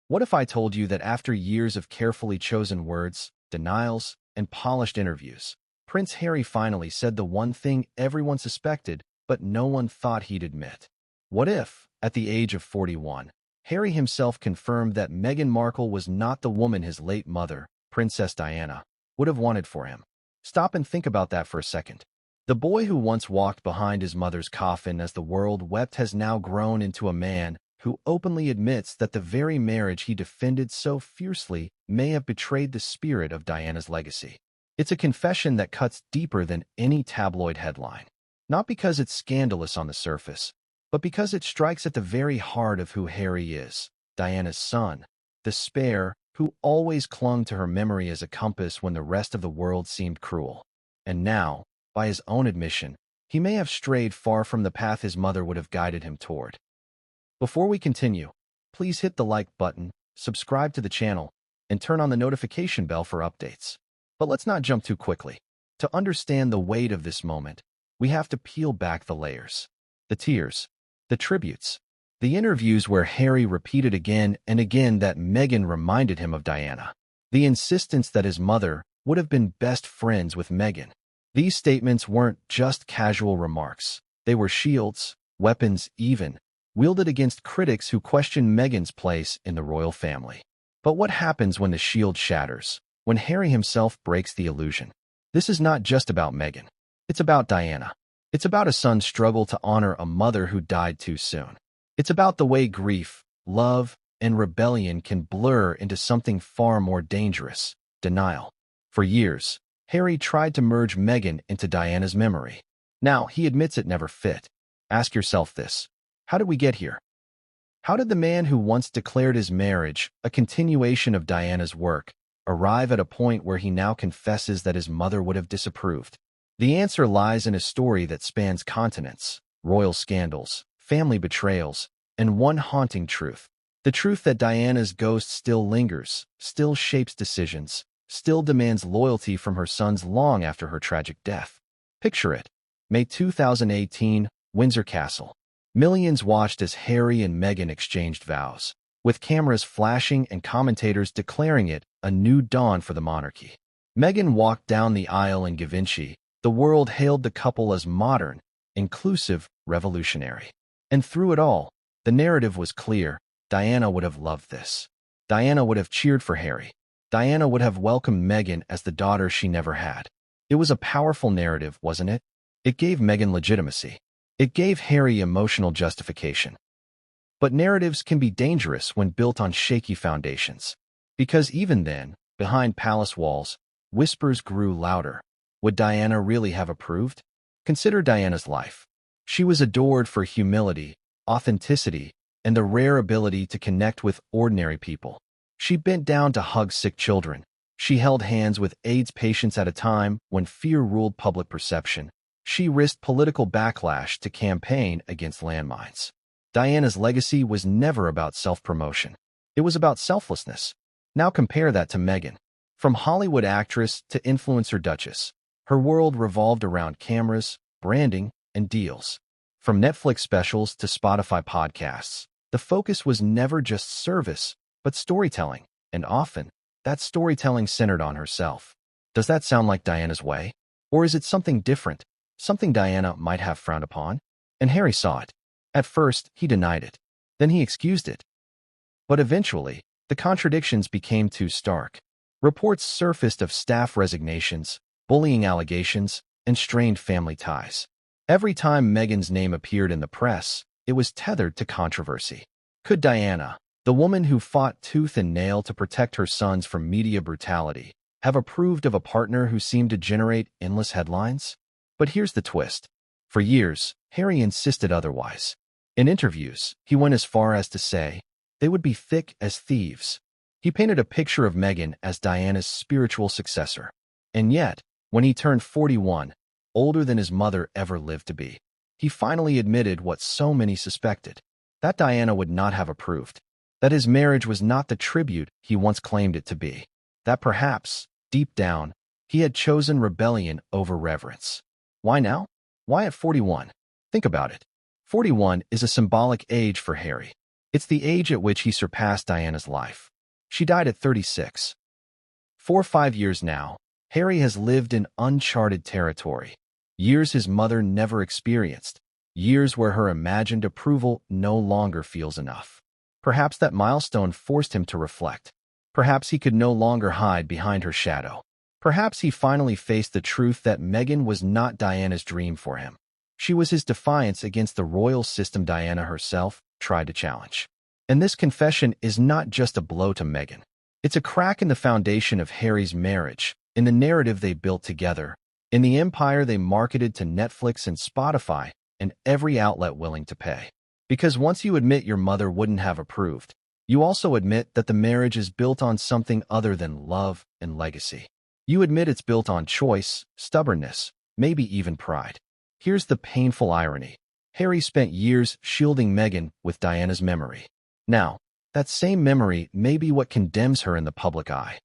What if I told you that after years of carefully chosen words, denials, and polished interviews, Prince Harry finally said the one thing everyone suspected, but no one thought he'd admit? What if, at the age of 41, Harry himself confirmed that Meghan Markle was not the woman his late mother, Princess Diana, would have wanted for him? Stop and think about that for a second. The boy who once walked behind his mother's coffin as the world wept has now grown into a man who openly admits that the very marriage he defended so fiercely may have betrayed the spirit of Diana's legacy. It's a confession that cuts deeper than any tabloid headline, not because it's scandalous on the surface, but because it strikes at the very heart of who Harry is, Diana's son, the spare who always clung to her memory as a compass when the rest of the world seemed cruel. And now, by his own admission, he may have strayed far from the path his mother would have guided him toward. Before we continue, please hit the like button, subscribe to the channel, and turn on the notification bell for updates. But let's not jump too quickly. To understand the weight of this moment, we have to peel back the layers. The tears, the tributes, the interviews where Harry repeated again and again that Meghan reminded him of Diana, the insistence that his mother would have been best friends with Meghan. These statements weren't just casual remarks. They were shields, weapons even, wielded against critics who questioned Meghan's place in the royal family. But what happens when the shield shatters, when Harry himself breaks the illusion? This is not just about Meghan. It's about Diana. It's about a son's struggle to honor a mother who died too soon. It's about the way grief, love, and rebellion can blur into something far more dangerous: denial. For years, Harry tried to merge Meghan into Diana's memory. Now, he admits it never fit. Ask yourself this: how did we get here? How did the man who once declared his marriage a continuation of Diana's work arrive at a point where he now confesses that his mother would have disapproved? The answer lies in a story that spans continents, royal scandals, family betrayals, and one haunting truth: the truth that Diana's ghost still lingers, still shapes decisions, still demands loyalty from her sons long after her tragic death. Picture it. May 2018, Windsor Castle. Millions watched as Harry and Meghan exchanged vows, with cameras flashing and commentators declaring it a new dawn for the monarchy. Meghan walked down the aisle in Givenchy. The world hailed the couple as modern, inclusive, revolutionary. And through it all, the narrative was clear: Diana would have loved this. Diana would have cheered for Harry. Diana would have welcomed Meghan as the daughter she never had. It was a powerful narrative, wasn't it? It gave Meghan legitimacy. It gave Harry emotional justification. But narratives can be dangerous when built on shaky foundations. Because even then, behind palace walls, whispers grew louder. Would Diana really have approved? Consider Diana's life. She was adored for humility, authenticity, and the rare ability to connect with ordinary people. She bent down to hug sick children. She held hands with AIDS patients at a time when fear ruled public perception. She risked political backlash to campaign against landmines. Diana's legacy was never about self-promotion. It was about selflessness. Now compare that to Meghan. From Hollywood actress to influencer duchess, her world revolved around cameras, branding, and deals. From Netflix specials to Spotify podcasts, the focus was never just service, but storytelling, and often, that storytelling centered on herself. Does that sound like Diana's way? Or is it something different, something Diana might have frowned upon? And Harry saw it. At first, he denied it. Then he excused it. But eventually, the contradictions became too stark. Reports surfaced of staff resignations, bullying allegations, and strained family ties. Every time Meghan's name appeared in the press, it was tethered to controversy. Could Diana, the woman who fought tooth and nail to protect her sons from media brutality, have approved of a partner who seemed to generate endless headlines? But here's the twist. For years, Harry insisted otherwise. In interviews, he went as far as to say they would be thick as thieves. He painted a picture of Meghan as Diana's spiritual successor. And yet, when he turned 41, older than his mother ever lived to be, he finally admitted what so many suspected: that Diana would not have approved. That his marriage was not the tribute he once claimed it to be. That perhaps, deep down, he had chosen rebellion over reverence. Why now? Why at 41? Think about it. 41 is a symbolic age for Harry. It's the age at which he surpassed Diana's life. She died at 36. For 5 years now, Harry has lived in uncharted territory. Years his mother never experienced. Years where her imagined approval no longer feels enough. Perhaps that milestone forced him to reflect. Perhaps he could no longer hide behind her shadow. Perhaps he finally faced the truth that Meghan was not Diana's dream for him. She was his defiance against the royal system Diana herself tried to challenge. And this confession is not just a blow to Meghan. It's a crack in the foundation of Harry's marriage, in the narrative they built together, in the empire they marketed to Netflix and Spotify, and every outlet willing to pay. Because once you admit your mother wouldn't have approved, you also admit that the marriage is built on something other than love and legacy. You admit it's built on choice, stubbornness, maybe even pride. Here's the painful irony. Harry spent years shielding Meghan with Diana's memory. Now, that same memory may be what condemns her in the public eye.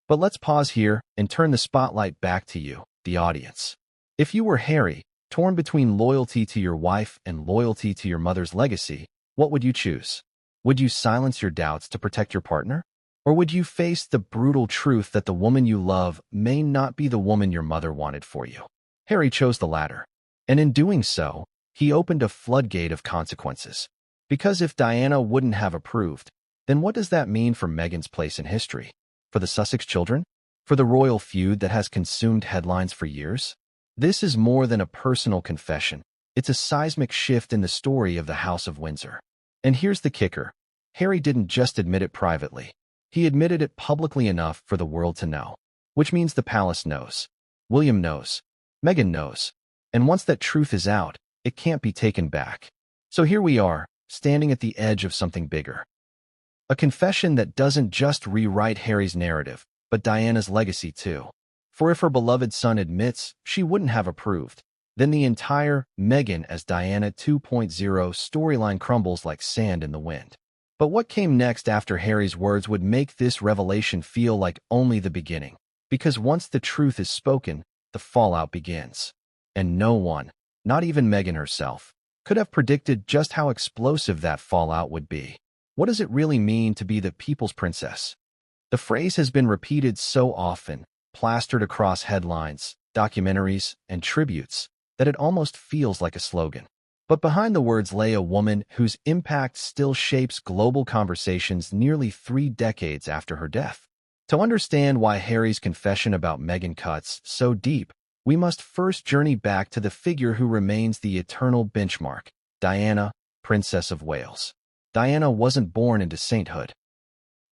But let's pause here and turn the spotlight back to you, the audience. If you were Harry, torn between loyalty to your wife and loyalty to your mother's legacy, what would you choose? Would you silence your doubts to protect your partner? Or would you face the brutal truth that the woman you love may not be the woman your mother wanted for you? Harry chose the latter. And in doing so, he opened a floodgate of consequences. Because if Diana wouldn't have approved, then what does that mean for Meghan's place in history? For the Sussex children? For the royal feud that has consumed headlines for years? This is more than a personal confession. It's a seismic shift in the story of the House of Windsor. And here's the kicker. Harry didn't just admit it privately. He admitted it publicly enough for the world to know. Which means the palace knows. William knows. Meghan knows. And once that truth is out, it can't be taken back. So here we are, standing at the edge of something bigger. A confession that doesn't just rewrite Harry's narrative, but Diana's legacy too. For if her beloved son admits she wouldn't have approved, then the entire Meghan as Diana 2.0 storyline crumbles like sand in the wind. But what came next after Harry's words would make this revelation feel like only the beginning. Because once the truth is spoken, the fallout begins. And no one, not even Meghan herself, could have predicted just how explosive that fallout would be. What does it really mean to be the people's princess? The phrase has been repeated so often, plastered across headlines, documentaries, and tributes, that it almost feels like a slogan. But behind the words lay a woman whose impact still shapes global conversations nearly 3 decades after her death. To understand why Harry's confession about Meghan cuts so deep, we must first journey back to the figure who remains the eternal benchmark, Diana, Princess of Wales. Diana wasn't born into sainthood.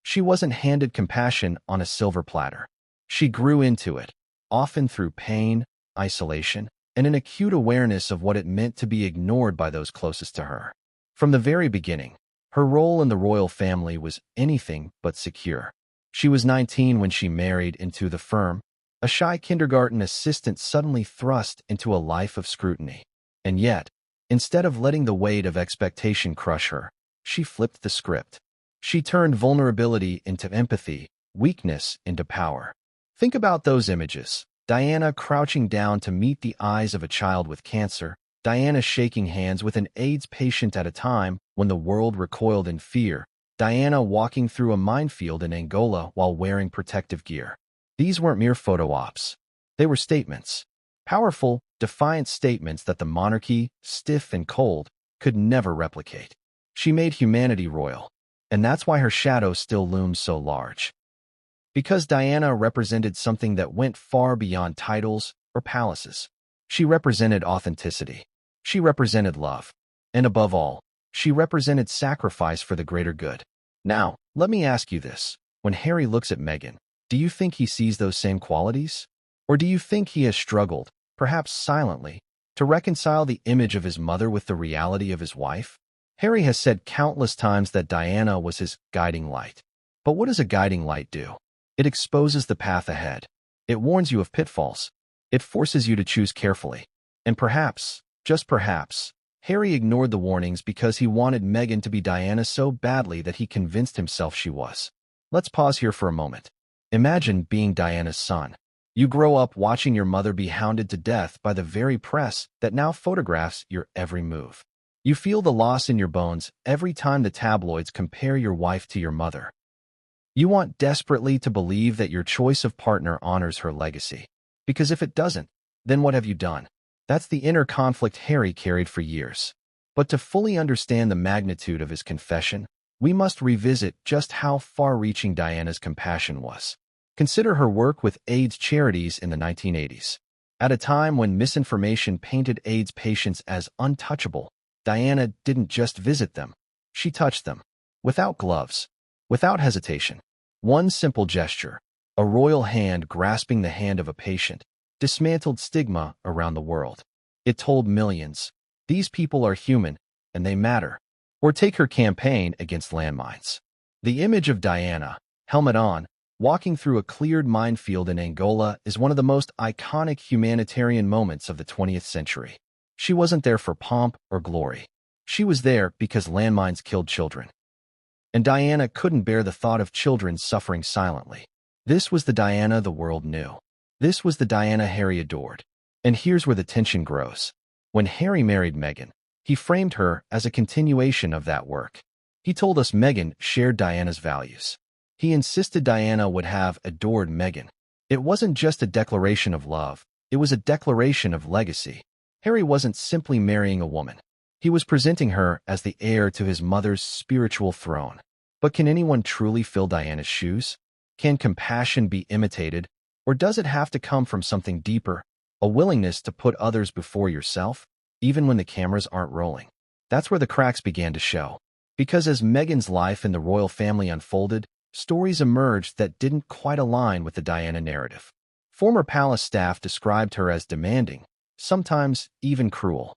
She wasn't handed compassion on a silver platter. She grew into it, often through pain, isolation, and an acute awareness of what it meant to be ignored by those closest to her. From the very beginning, her role in the royal family was anything but secure. She was 19 when she married into the firm, a shy kindergarten assistant suddenly thrust into a life of scrutiny. And yet, instead of letting the weight of expectation crush her, she flipped the script. She turned vulnerability into empathy, weakness into power. Think about those images. Diana crouching down to meet the eyes of a child with cancer, Diana shaking hands with an AIDS patient at a time when the world recoiled in fear, Diana walking through a minefield in Angola while wearing protective gear. These weren't mere photo ops. They were statements. Powerful, defiant statements that the monarchy, stiff and cold, could never replicate. She made humanity royal, and that's why her shadow still looms so large. Because Diana represented something that went far beyond titles or palaces. She represented authenticity. She represented love. And above all, she represented sacrifice for the greater good. Now, let me ask you this. When Harry looks at Meghan, do you think he sees those same qualities? Or do you think he has struggled, perhaps silently, to reconcile the image of his mother with the reality of his wife? Harry has said countless times that Diana was his guiding light. But what does a guiding light do? It exposes the path ahead. It warns you of pitfalls. It forces you to choose carefully. And perhaps, just perhaps, Harry ignored the warnings because he wanted Meghan to be Diana so badly that he convinced himself she was. Let's pause here for a moment. Imagine being Diana's son. You grow up watching your mother be hounded to death by the very press that now photographs your every move. You feel the loss in your bones every time the tabloids compare your wife to your mother. You want desperately to believe that your choice of partner honors her legacy. Because if it doesn't, then what have you done? That's the inner conflict Harry carried for years. But to fully understand the magnitude of his confession, we must revisit just how far-reaching Diana's compassion was. Consider her work with AIDS charities in the 1980s. At a time when misinformation painted AIDS patients as untouchable, Diana didn't just visit them. She touched them. Without gloves. Without hesitation. One simple gesture, a royal hand grasping the hand of a patient, dismantled stigma around the world. It told millions, these people are human, and they matter. Or take her campaign against landmines. The image of Diana, helmet on, walking through a cleared minefield in Angola is one of the most iconic humanitarian moments of the 20th century. She wasn't there for pomp or glory. She was there because landmines killed children. And Diana couldn't bear the thought of children suffering silently. This was the Diana the world knew. This was the Diana Harry adored. And here's where the tension grows. When Harry married Meghan, he framed her as a continuation of that work. He told us Meghan shared Diana's values. He insisted Diana would have adored Meghan. It wasn't just a declaration of love, it was a declaration of legacy. Harry wasn't simply marrying a woman. He was presenting her as the heir to his mother's spiritual throne. But can anyone truly fill Diana's shoes? Can compassion be imitated, or does it have to come from something deeper, a willingness to put others before yourself, even when the cameras aren't rolling? That's where the cracks began to show. Because as Meghan's life in the royal family unfolded, stories emerged that didn't quite align with the Diana narrative. Former palace staff described her as demanding, sometimes even cruel.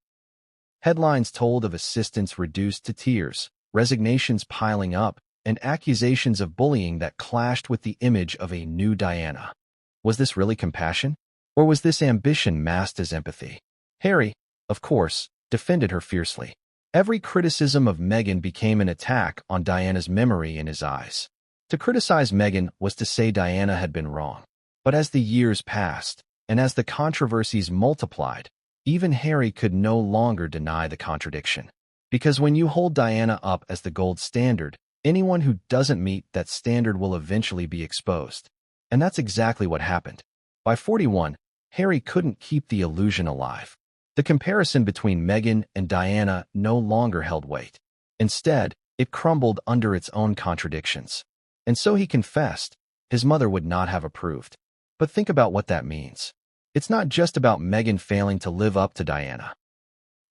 Headlines told of assistants reduced to tears, resignations piling up, and accusations of bullying that clashed with the image of a new Diana. Was this really compassion? Or was this ambition masked as empathy? Harry, of course, defended her fiercely. Every criticism of Meghan became an attack on Diana's memory in his eyes. To criticize Meghan was to say Diana had been wrong. But as the years passed, and as the controversies multiplied, even Harry could no longer deny the contradiction. Because when you hold Diana up as the gold standard, anyone who doesn't meet that standard will eventually be exposed. And that's exactly what happened. By 41, Harry couldn't keep the illusion alive. The comparison between Meghan and Diana no longer held weight. Instead, it crumbled under its own contradictions. And so he confessed. His mother would not have approved. But think about what that means. It's not just about Meghan failing to live up to Diana.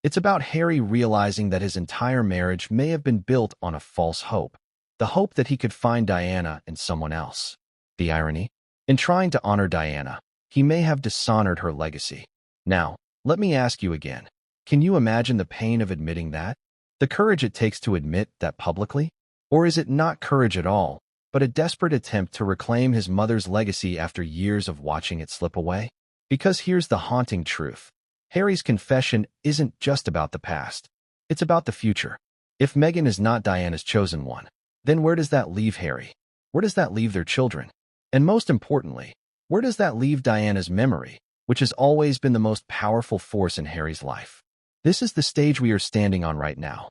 It's about Harry realizing that his entire marriage may have been built on a false hope. The hope that he could find Diana in someone else. The irony? In trying to honor Diana, he may have dishonored her legacy. Now, let me ask you again. Can you imagine the pain of admitting that? The courage it takes to admit that publicly? Or is it not courage at all, but a desperate attempt to reclaim his mother's legacy after years of watching it slip away? Because here's the haunting truth. Harry's confession isn't just about the past. It's about the future. If Meghan is not Diana's chosen one, then where does that leave Harry? Where does that leave their children? And most importantly, where does that leave Diana's memory, which has always been the most powerful force in Harry's life? This is the stage we are standing on right now.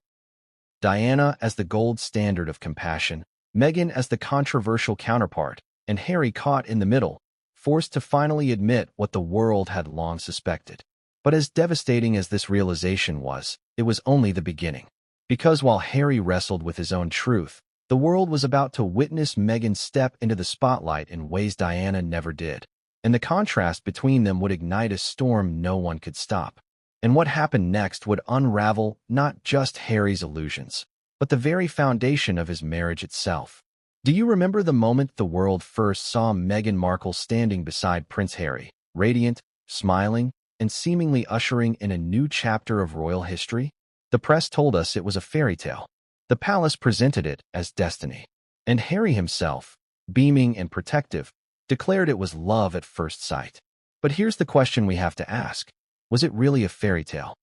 Diana as the gold standard of compassion, Meghan as the controversial counterpart, and Harry caught in the middle, forced to finally admit what the world had long suspected. But as devastating as this realization was, it was only the beginning. Because while Harry wrestled with his own truth, the world was about to witness Meghan step into the spotlight in ways Diana never did. And the contrast between them would ignite a storm no one could stop. And what happened next would unravel not just Harry's illusions, but the very foundation of his marriage itself. Do you remember the moment the world first saw Meghan Markle standing beside Prince Harry, radiant, smiling, and seemingly ushering in a new chapter of royal history? The press told us it was a fairy tale. The palace presented it as destiny. And Harry himself, beaming and protective, declared it was love at first sight. But here's the question we have to ask. Was it really a fairy tale?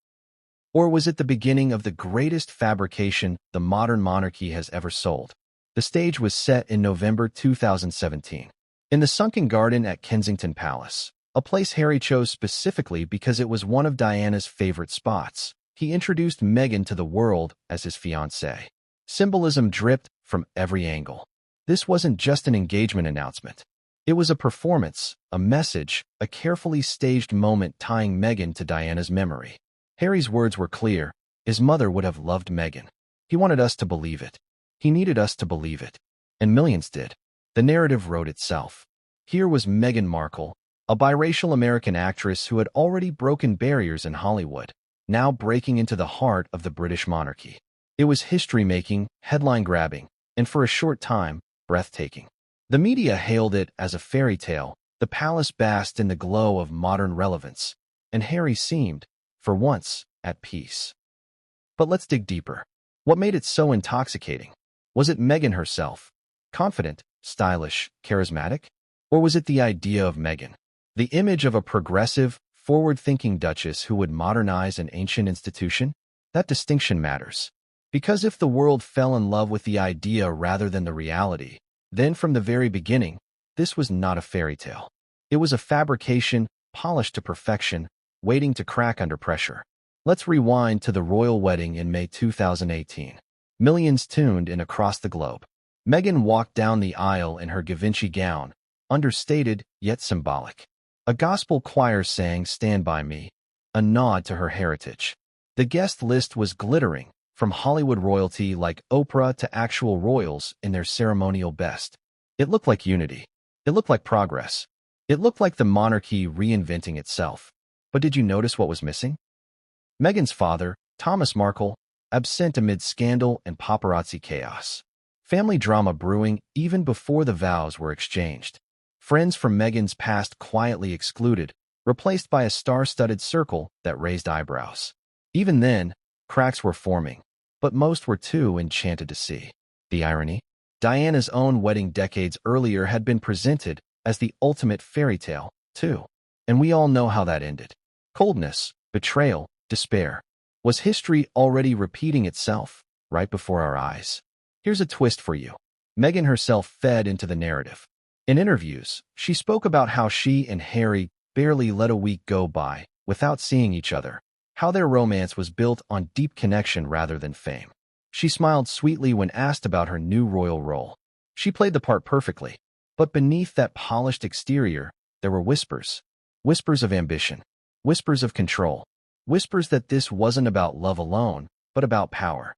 Or was it the beginning of the greatest fabrication the modern monarchy has ever sold? The stage was set in November 2017, in the sunken garden at Kensington Palace, a place Harry chose specifically because it was one of Diana's favorite spots. he introduced Meghan to the world as his fiancée. Symbolism dripped from every angle. This wasn't just an engagement announcement. It was a performance, a message, a carefully staged moment tying Meghan to Diana's memory. Harry's words were clear. His mother would have loved Meghan. He wanted us to believe it. He needed us to believe it. And millions did. The narrative wrote itself. Here was Meghan Markle, a biracial American actress who had already broken barriers in Hollywood, now breaking into the heart of the British monarchy. It was history-making, headline-grabbing, and for a short time, breathtaking. The media hailed it as a fairy tale. The palace basked in the glow of modern relevance, and Harry seemed, for once, at peace. But let's dig deeper. What made it so intoxicating? Was it Meghan herself? Confident, stylish, charismatic? Or was it the idea of Meghan? The image of a progressive, forward-thinking duchess who would modernize an ancient institution? That distinction matters. Because if the world fell in love with the idea rather than the reality, then from the very beginning, this was not a fairy tale. It was a fabrication, polished to perfection, waiting to crack under pressure. Let's rewind to the royal wedding in May 2018. Millions tuned in across the globe. Meghan walked down the aisle in her Givenchy gown, understated yet symbolic. A gospel choir sang "Stand By Me," a nod to her heritage. The guest list was glittering, from Hollywood royalty like Oprah to actual royals in their ceremonial best. It looked like unity. It looked like progress. It looked like the monarchy reinventing itself. But did you notice what was missing? Meghan's father, Thomas Markle, absent amid scandal and paparazzi chaos. Family drama brewing even before the vows were exchanged. Friends from Meghan's past quietly excluded, replaced by a star-studded circle that raised eyebrows. Even then, cracks were forming, but most were too enchanted to see. The irony? Diana's own wedding decades earlier had been presented as the ultimate fairy tale, too. And we all know how that ended. Coldness, betrayal, despair. Was history already repeating itself right before our eyes? Here's a twist for you. Meghan herself fed into the narrative. In interviews, she spoke about how she and Harry barely let a week go by without seeing each other, how their romance was built on deep connection rather than fame. She smiled sweetly when asked about her new royal role. She played the part perfectly, but beneath that polished exterior, there were whispers. Whispers of ambition. Whispers of control. Whispers that this wasn't about love alone, but about power.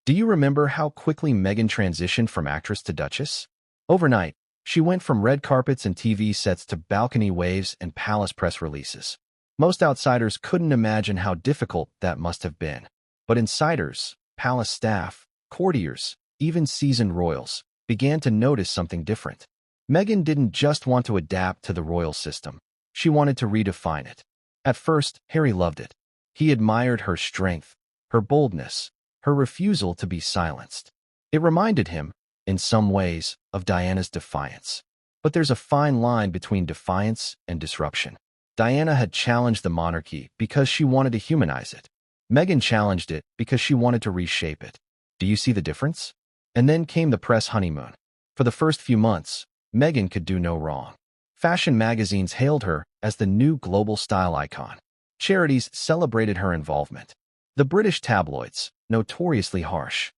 Do you remember how quickly Meghan transitioned from actress to duchess? Overnight, she went from red carpets and TV sets to balcony waves and palace press releases. Most outsiders couldn't imagine how difficult that must have been. But insiders, palace staff, courtiers, even seasoned royals, began to notice something different. Meghan didn't just want to adapt to the royal system. She wanted to redefine it. At first, Harry loved it. He admired her strength, her boldness, her refusal to be silenced. It reminded him, in some ways, of Diana's defiance. But there's a fine line between defiance and disruption. Diana had challenged the monarchy because she wanted to humanize it. Meghan challenged it because she wanted to reshape it. Do you see the difference? And then came the press honeymoon. For the first few months, Meghan could do no wrong. Fashion magazines hailed her as the new global style icon. Charities celebrated her involvement. The British tabloids, notoriously harsh,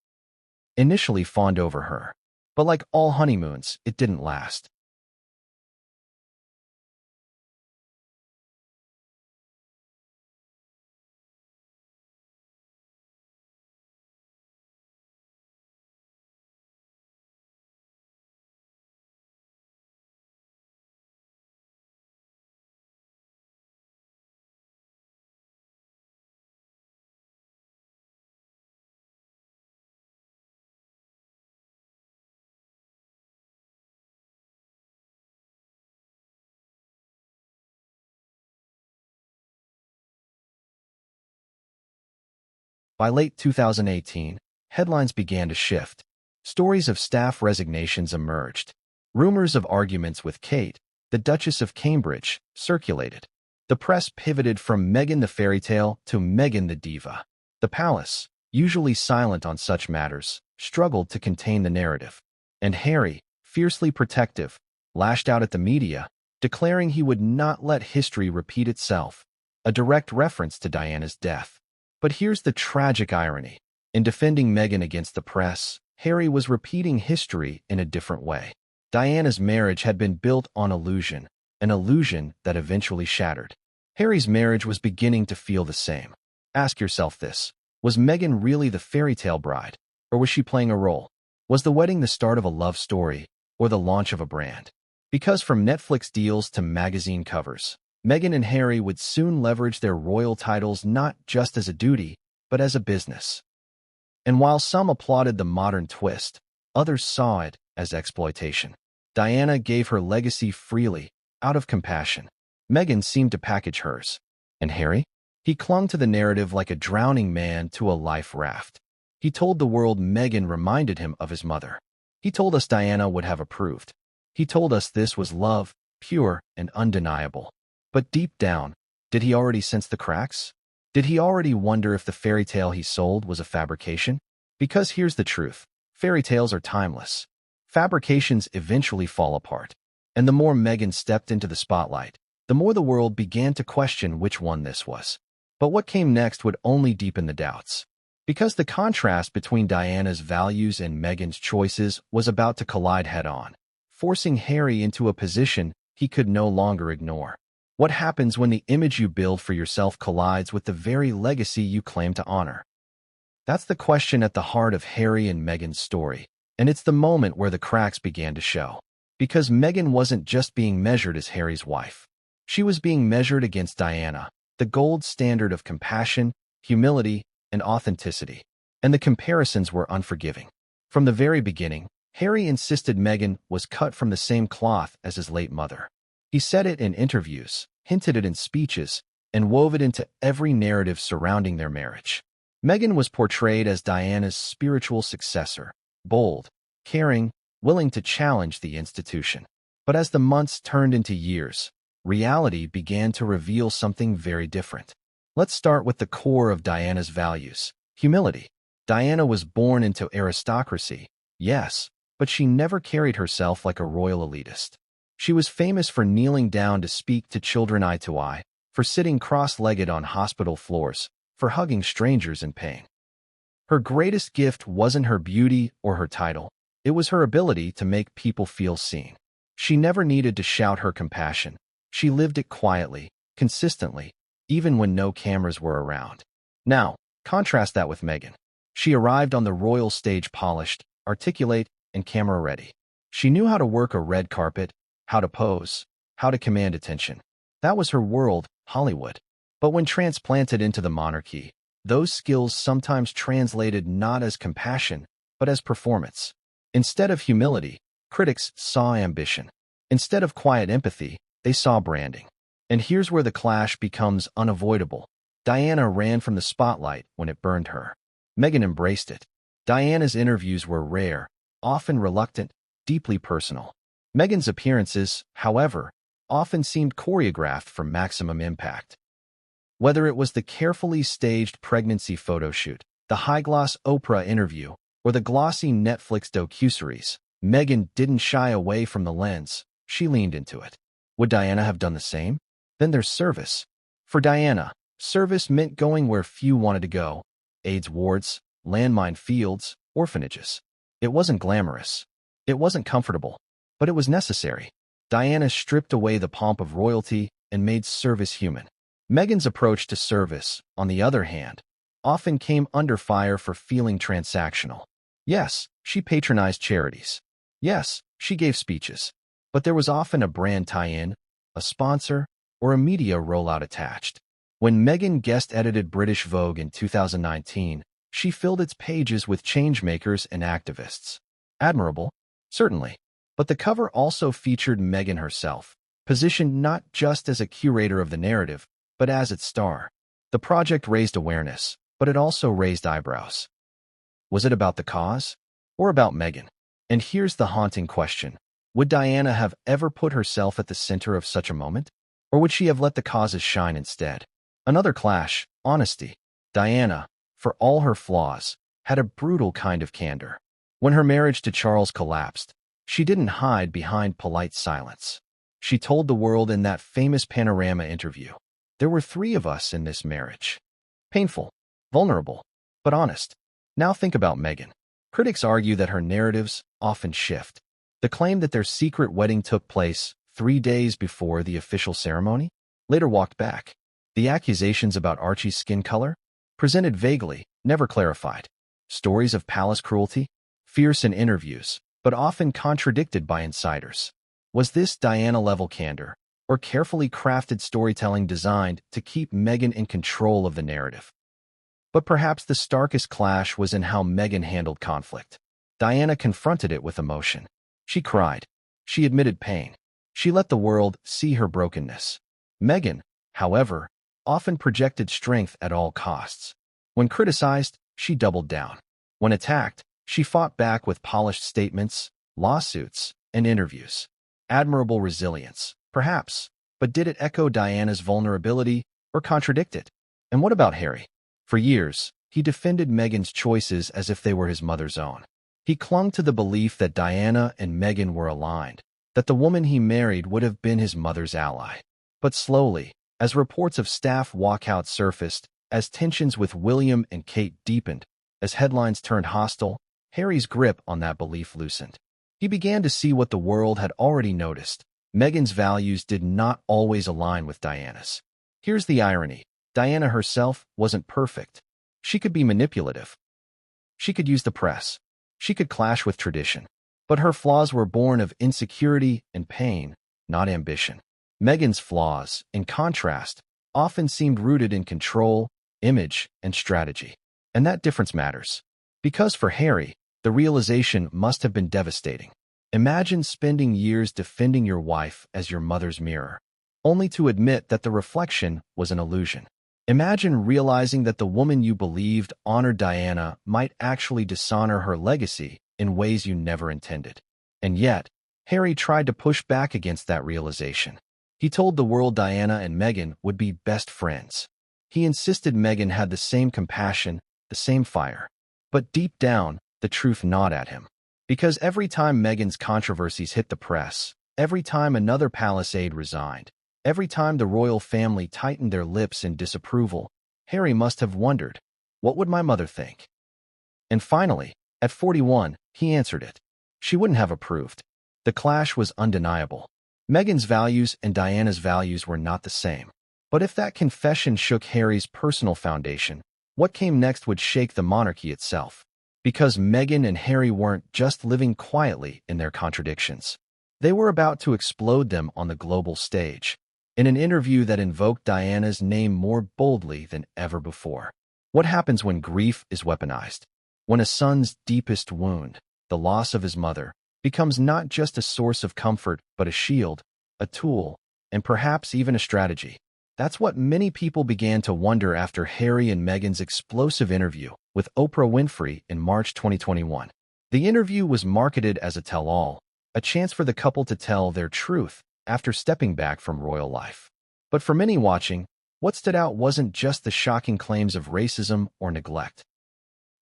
initially fawned over her. But like all honeymoons, it didn't last. By late 2018, headlines began to shift. Stories of staff resignations emerged. Rumors of arguments with Kate, the Duchess of Cambridge, circulated. The press pivoted from Meghan the fairy tale to Meghan the diva. The palace, usually silent on such matters, struggled to contain the narrative. And Harry, fiercely protective, lashed out at the media, declaring he would not let history repeat itself, a direct reference to Diana's death. But here's the tragic irony. In defending Meghan against the press, Harry was repeating history in a different way. Diana's marriage had been built on illusion, an illusion that eventually shattered. Harry's marriage was beginning to feel the same. Ask yourself this. Was Meghan really the fairy tale bride? Or was she playing a role? Was the wedding the start of a love story or the launch of a brand? Because from Netflix deals to magazine covers, Meghan and Harry would soon leverage their royal titles not just as a duty, but as a business. And while some applauded the modern twist, others saw it as exploitation. Diana gave her legacy freely, out of compassion. Meghan seemed to package hers. And Harry? He clung to the narrative like a drowning man to a life raft. He told the world Meghan reminded him of his mother. He told us Diana would have approved. He told us this was love, pure and undeniable. But deep down, did he already sense the cracks? Did he already wonder if the fairy tale he sold was a fabrication? Because here's the truth. Fairy tales are timeless. Fabrications eventually fall apart. And the more Meghan stepped into the spotlight, the more the world began to question which one this was. But what came next would only deepen the doubts. Because the contrast between Diana's values and Meghan's choices was about to collide head-on, forcing Harry into a position he could no longer ignore. What happens when the image you build for yourself collides with the very legacy you claim to honor? That's the question at the heart of Harry and Meghan's story, and it's the moment where the cracks began to show. Because Meghan wasn't just being measured as Harry's wife. She was being measured against Diana, the gold standard of compassion, humility, and authenticity. And the comparisons were unforgiving. From the very beginning, Harry insisted Meghan was cut from the same cloth as his late mother. He said it in interviews, hinted it in speeches, and wove it into every narrative surrounding their marriage. Meghan was portrayed as Diana's spiritual successor, bold, caring, willing to challenge the institution. But as the months turned into years, reality began to reveal something very different. Let's start with the core of Diana's values, humility. Diana was born into aristocracy, yes, but she never carried herself like a royal elitist. She was famous for kneeling down to speak to children eye to eye, for sitting cross-legged on hospital floors, for hugging strangers in pain. Her greatest gift wasn't her beauty or her title. It was her ability to make people feel seen. She never needed to shout her compassion. She lived it quietly, consistently, even when no cameras were around. Now, contrast that with Meghan. She arrived on the royal stage polished, articulate, and camera-ready. She knew how to work a red carpet, how to pose, how to command attention. That was her world, Hollywood. But when transplanted into the monarchy, those skills sometimes translated not as compassion, but as performance. Instead of humility, critics saw ambition. Instead of quiet empathy, they saw branding. And here's where the clash becomes unavoidable. Diana ran from the spotlight when it burned her. Meghan embraced it. Diana's interviews were rare, often reluctant, deeply personal. Meghan's appearances, however, often seemed choreographed for maximum impact. Whether it was the carefully staged pregnancy photo shoot, the high-gloss Oprah interview, or the glossy Netflix docuseries, Meghan didn't shy away from the lens. She leaned into it. Would Diana have done the same? Then there's service. For Diana, service meant going where few wanted to go. AIDS wards, landmine fields, orphanages. It wasn't glamorous. It wasn't comfortable. But it was necessary. Diana stripped away the pomp of royalty and made service human. Meghan's approach to service, on the other hand, often came under fire for feeling transactional. Yes, she patronized charities. Yes, she gave speeches. But there was often a brand tie-in, a sponsor, or a media rollout attached. When Meghan guest-edited British Vogue in 2019, she filled its pages with changemakers and activists. Admirable? Certainly. But the cover also featured Meghan herself, positioned not just as a curator of the narrative, but as its star. The project raised awareness, but it also raised eyebrows. Was it about the cause? Or about Meghan? And here's the haunting question. Would Diana have ever put herself at the center of such a moment? Or would she have let the causes shine instead? Another clash, honesty. Diana, for all her flaws, had a brutal kind of candor. When her marriage to Charles collapsed, she didn't hide behind polite silence. She told the world in that famous Panorama interview, "There were 3 of us in this marriage." Painful. vulnerable, but honest. Now think about Meghan. Critics argue that her narratives often shift. The claim that their secret wedding took place 3 days before the official ceremony later walked back. The accusations about Archie's skin color, presented vaguely, never clarified. Stories of palace cruelty, fierce in interviews, but often contradicted by insiders. Was this Diana-level candor, or carefully crafted storytelling designed to keep Meghan in control of the narrative? But perhaps the starkest clash was in how Meghan handled conflict. Diana confronted it with emotion. She cried. She admitted pain. She let the world see her brokenness. Meghan, however, often projected strength at all costs. When criticized, she doubled down. When attacked, she fought back with polished statements, lawsuits, and interviews. Admirable resilience, perhaps, but did it echo Diana's vulnerability or contradict it? And what about Harry? For years, he defended Meghan's choices as if they were his mother's own. He clung to the belief that Diana and Meghan were aligned, that the woman he married would have been his mother's ally. But slowly, as reports of staff walkouts surfaced, as tensions with William and Kate deepened, as headlines turned hostile, Harry's grip on that belief loosened. He began to see what the world had already noticed. Meghan's values did not always align with Diana's. Here's the irony. Diana herself wasn't perfect. She could be manipulative. She could use the press. She could clash with tradition. But her flaws were born of insecurity and pain, not ambition. Meghan's flaws, in contrast, often seemed rooted in control, image, and strategy. And that difference matters. Because for Harry, the realization must have been devastating. Imagine spending years defending your wife as your mother's mirror, only to admit that the reflection was an illusion. Imagine realizing that the woman you believed honored Diana might actually dishonor her legacy in ways you never intended. And yet, Harry tried to push back against that realization. He told the world Diana and Meghan would be best friends. He insisted Meghan had the same compassion, the same fire. But deep down, the truth gnawed at him. Because every time Meghan's controversies hit the press, every time another palace aide resigned, every time the royal family tightened their lips in disapproval, Harry must have wondered, what would my mother think? And finally, at 41, he answered it. She wouldn't have approved. The clash was undeniable. Meghan's values and Diana's values were not the same. But if that confession shook Harry's personal foundation, what came next would shake the monarchy itself. Because Meghan and Harry weren't just living quietly in their contradictions. They were about to explode them on the global stage, in an interview that invoked Diana's name more boldly than ever before. What happens when grief is weaponized? When a son's deepest wound, the loss of his mother, becomes not just a source of comfort, but a shield, a tool, and perhaps even a strategy. That's what many people began to wonder after Harry and Meghan's explosive interview with Oprah Winfrey in March 2021. The interview was marketed as a tell-all, a chance for the couple to tell their truth after stepping back from royal life. But for many watching, what stood out wasn't just the shocking claims of racism or neglect.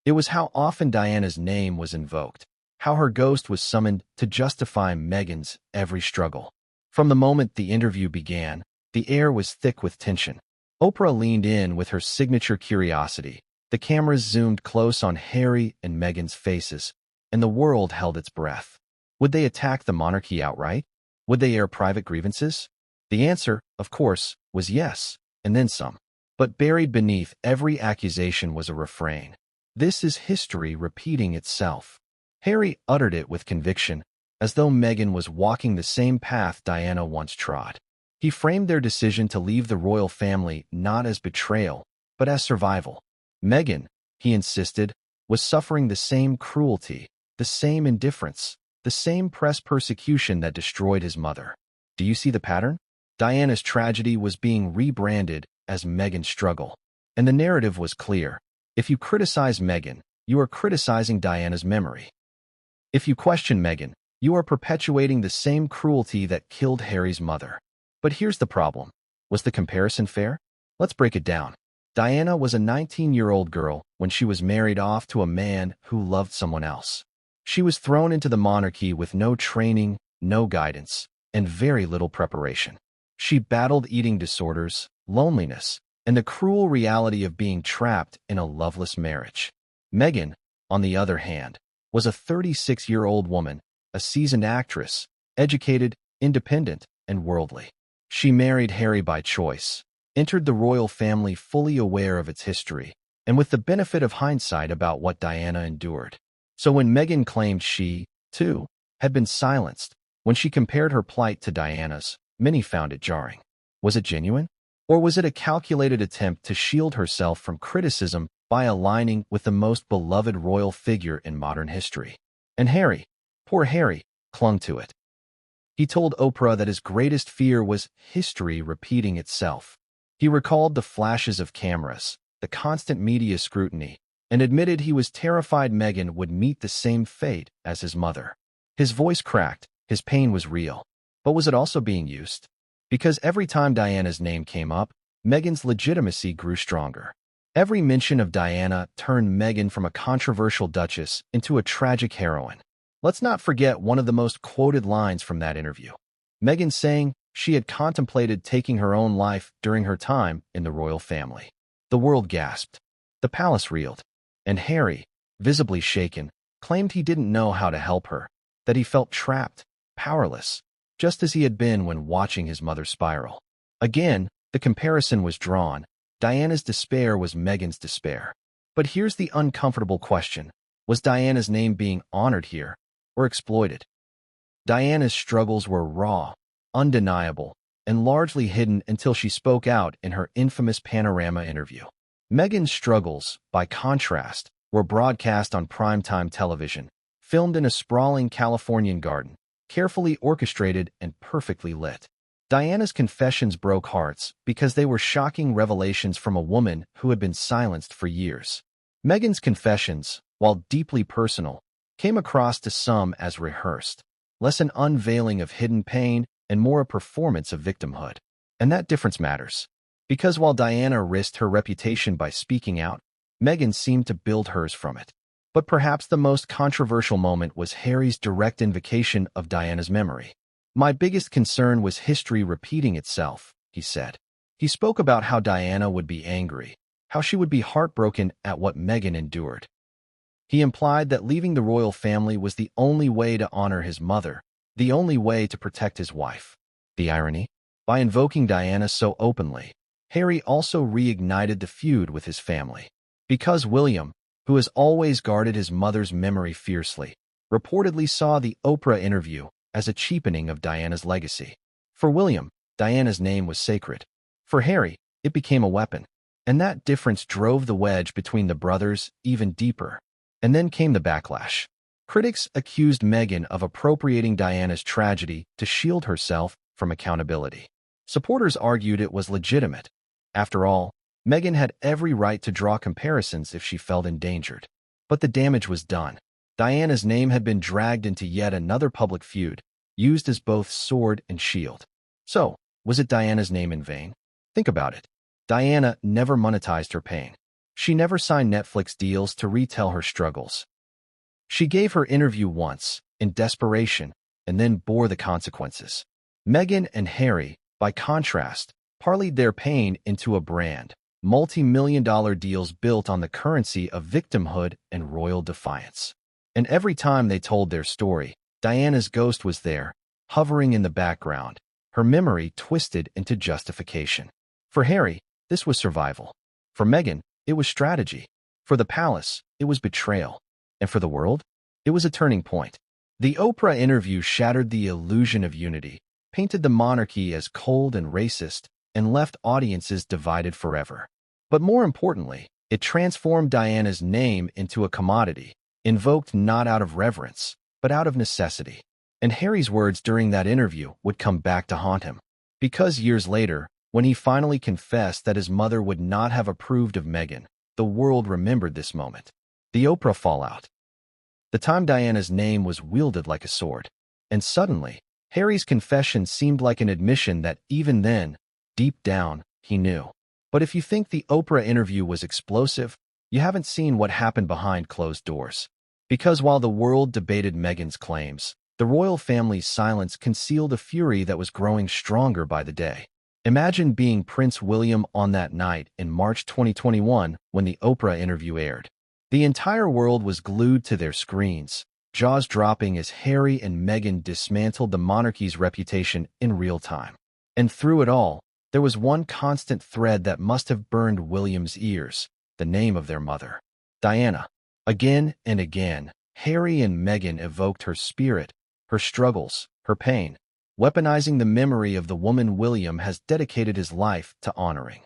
It was how often Diana's name was invoked, how her ghost was summoned to justify Meghan's every struggle. From the moment the interview began, the air was thick with tension. Oprah leaned in with her signature curiosity. The cameras zoomed close on Harry and Meghan's faces, and the world held its breath. Would they attack the monarchy outright? Would they air private grievances? The answer, of course, was yes, and then some. But buried beneath every accusation was a refrain. This is history repeating itself. Harry uttered it with conviction, as though Meghan was walking the same path Diana once trod. He framed their decision to leave the royal family not as betrayal, but as survival. Meghan, he insisted, was suffering the same cruelty, the same indifference, the same press persecution that destroyed his mother. Do you see the pattern? Diana's tragedy was being rebranded as Meghan's struggle. And the narrative was clear. If you criticize Meghan, you are criticizing Diana's memory. If you question Meghan, you are perpetuating the same cruelty that killed Harry's mother. But here's the problem. Was the comparison fair? Let's break it down. Diana was a 19-year-old girl when she was married off to a man who loved someone else. She was thrown into the monarchy with no training, no guidance, and very little preparation. She battled eating disorders, loneliness, and the cruel reality of being trapped in a loveless marriage. Meghan, on the other hand, was a 36-year-old woman, a seasoned actress, educated, independent, and worldly. She married Harry by choice, entered the royal family fully aware of its history, and with the benefit of hindsight about what Diana endured. So when Meghan claimed she, too, had been silenced, when she compared her plight to Diana's, many found it jarring. Was it genuine? Or was it a calculated attempt to shield herself from criticism by aligning with the most beloved royal figure in modern history? And Harry, poor Harry, clung to it. He told Oprah that his greatest fear was history repeating itself. He recalled the flashes of cameras, the constant media scrutiny, and admitted he was terrified Meghan would meet the same fate as his mother. His voice cracked, his pain was real. But was it also being used? Because every time Diana's name came up, Meghan's legitimacy grew stronger. Every mention of Diana turned Meghan from a controversial duchess into a tragic heroine. Let's not forget one of the most quoted lines from that interview. Meghan saying she had contemplated taking her own life during her time in the royal family. The world gasped. The palace reeled. And Harry, visibly shaken, claimed he didn't know how to help her, that he felt trapped, powerless, just as he had been when watching his mother spiral. Again, the comparison was drawn. Diana's despair was Meghan's despair. But here's the uncomfortable question. Was Diana's name being honored here, or exploited? Diana's struggles were raw, undeniable, and largely hidden until she spoke out in her infamous Panorama interview. Meghan's struggles, by contrast, were broadcast on primetime television, filmed in a sprawling Californian garden, carefully orchestrated and perfectly lit. Diana's confessions broke hearts because they were shocking revelations from a woman who had been silenced for years. Meghan's confessions, while deeply personal, came across to some as rehearsed, less an unveiling of hidden pain and more a performance of victimhood. And that difference matters. Because while Diana risked her reputation by speaking out, Meghan seemed to build hers from it. But perhaps the most controversial moment was Harry's direct invocation of Diana's memory. "My biggest concern was history repeating itself," he said. He spoke about how Diana would be angry, how she would be heartbroken at what Meghan endured. He implied that leaving the royal family was the only way to honor his mother, the only way to protect his wife. The irony? By invoking Diana so openly, Harry also reignited the feud with his family. Because William, who has always guarded his mother's memory fiercely, reportedly saw the Oprah interview as a cheapening of Diana's legacy. For William, Diana's name was sacred. For Harry, it became a weapon. And that difference drove the wedge between the brothers even deeper. And then came the backlash. Critics accused Meghan of appropriating Diana's tragedy to shield herself from accountability. Supporters argued it was legitimate. After all, Meghan had every right to draw comparisons if she felt endangered. But the damage was done. Diana's name had been dragged into yet another public feud, used as both sword and shield. So, was it Diana's name in vain? Think about it. Diana never monetized her pain. She never signed Netflix deals to retell her struggles. She gave her interview once, in desperation, and then bore the consequences. Meghan and Harry, by contrast, parlayed their pain into a brand, multi-million-dollar deals built on the currency of victimhood and royal defiance. And every time they told their story, Diana's ghost was there, hovering in the background, her memory twisted into justification. For Harry, this was survival. For Meghan, it was strategy. For the palace, it was betrayal. And for the world, it was a turning point. The Oprah interview shattered the illusion of unity, painted the monarchy as cold and racist, and left audiences divided forever. But more importantly, it transformed Diana's name into a commodity, invoked not out of reverence, but out of necessity. And Harry's words during that interview would come back to haunt him. Because years later, when he finally confessed that his mother would not have approved of Meghan, the world remembered this moment. The Oprah fallout. The time Diana's name was wielded like a sword. And suddenly, Harry's confession seemed like an admission that even then, deep down, he knew. But if you think the Oprah interview was explosive, you haven't seen what happened behind closed doors. Because while the world debated Meghan's claims, the royal family's silence concealed a fury that was growing stronger by the day. Imagine being Prince William on that night in March 2021 when the Oprah interview aired. The entire world was glued to their screens, jaws dropping as Harry and Meghan dismantled the monarchy's reputation in real time. And through it all, there was one constant thread that must have burned William's ears: the name of their mother, Diana. Again and again, Harry and Meghan evoked her spirit, her struggles, her pain, weaponizing the memory of the woman William has dedicated his life to honoring.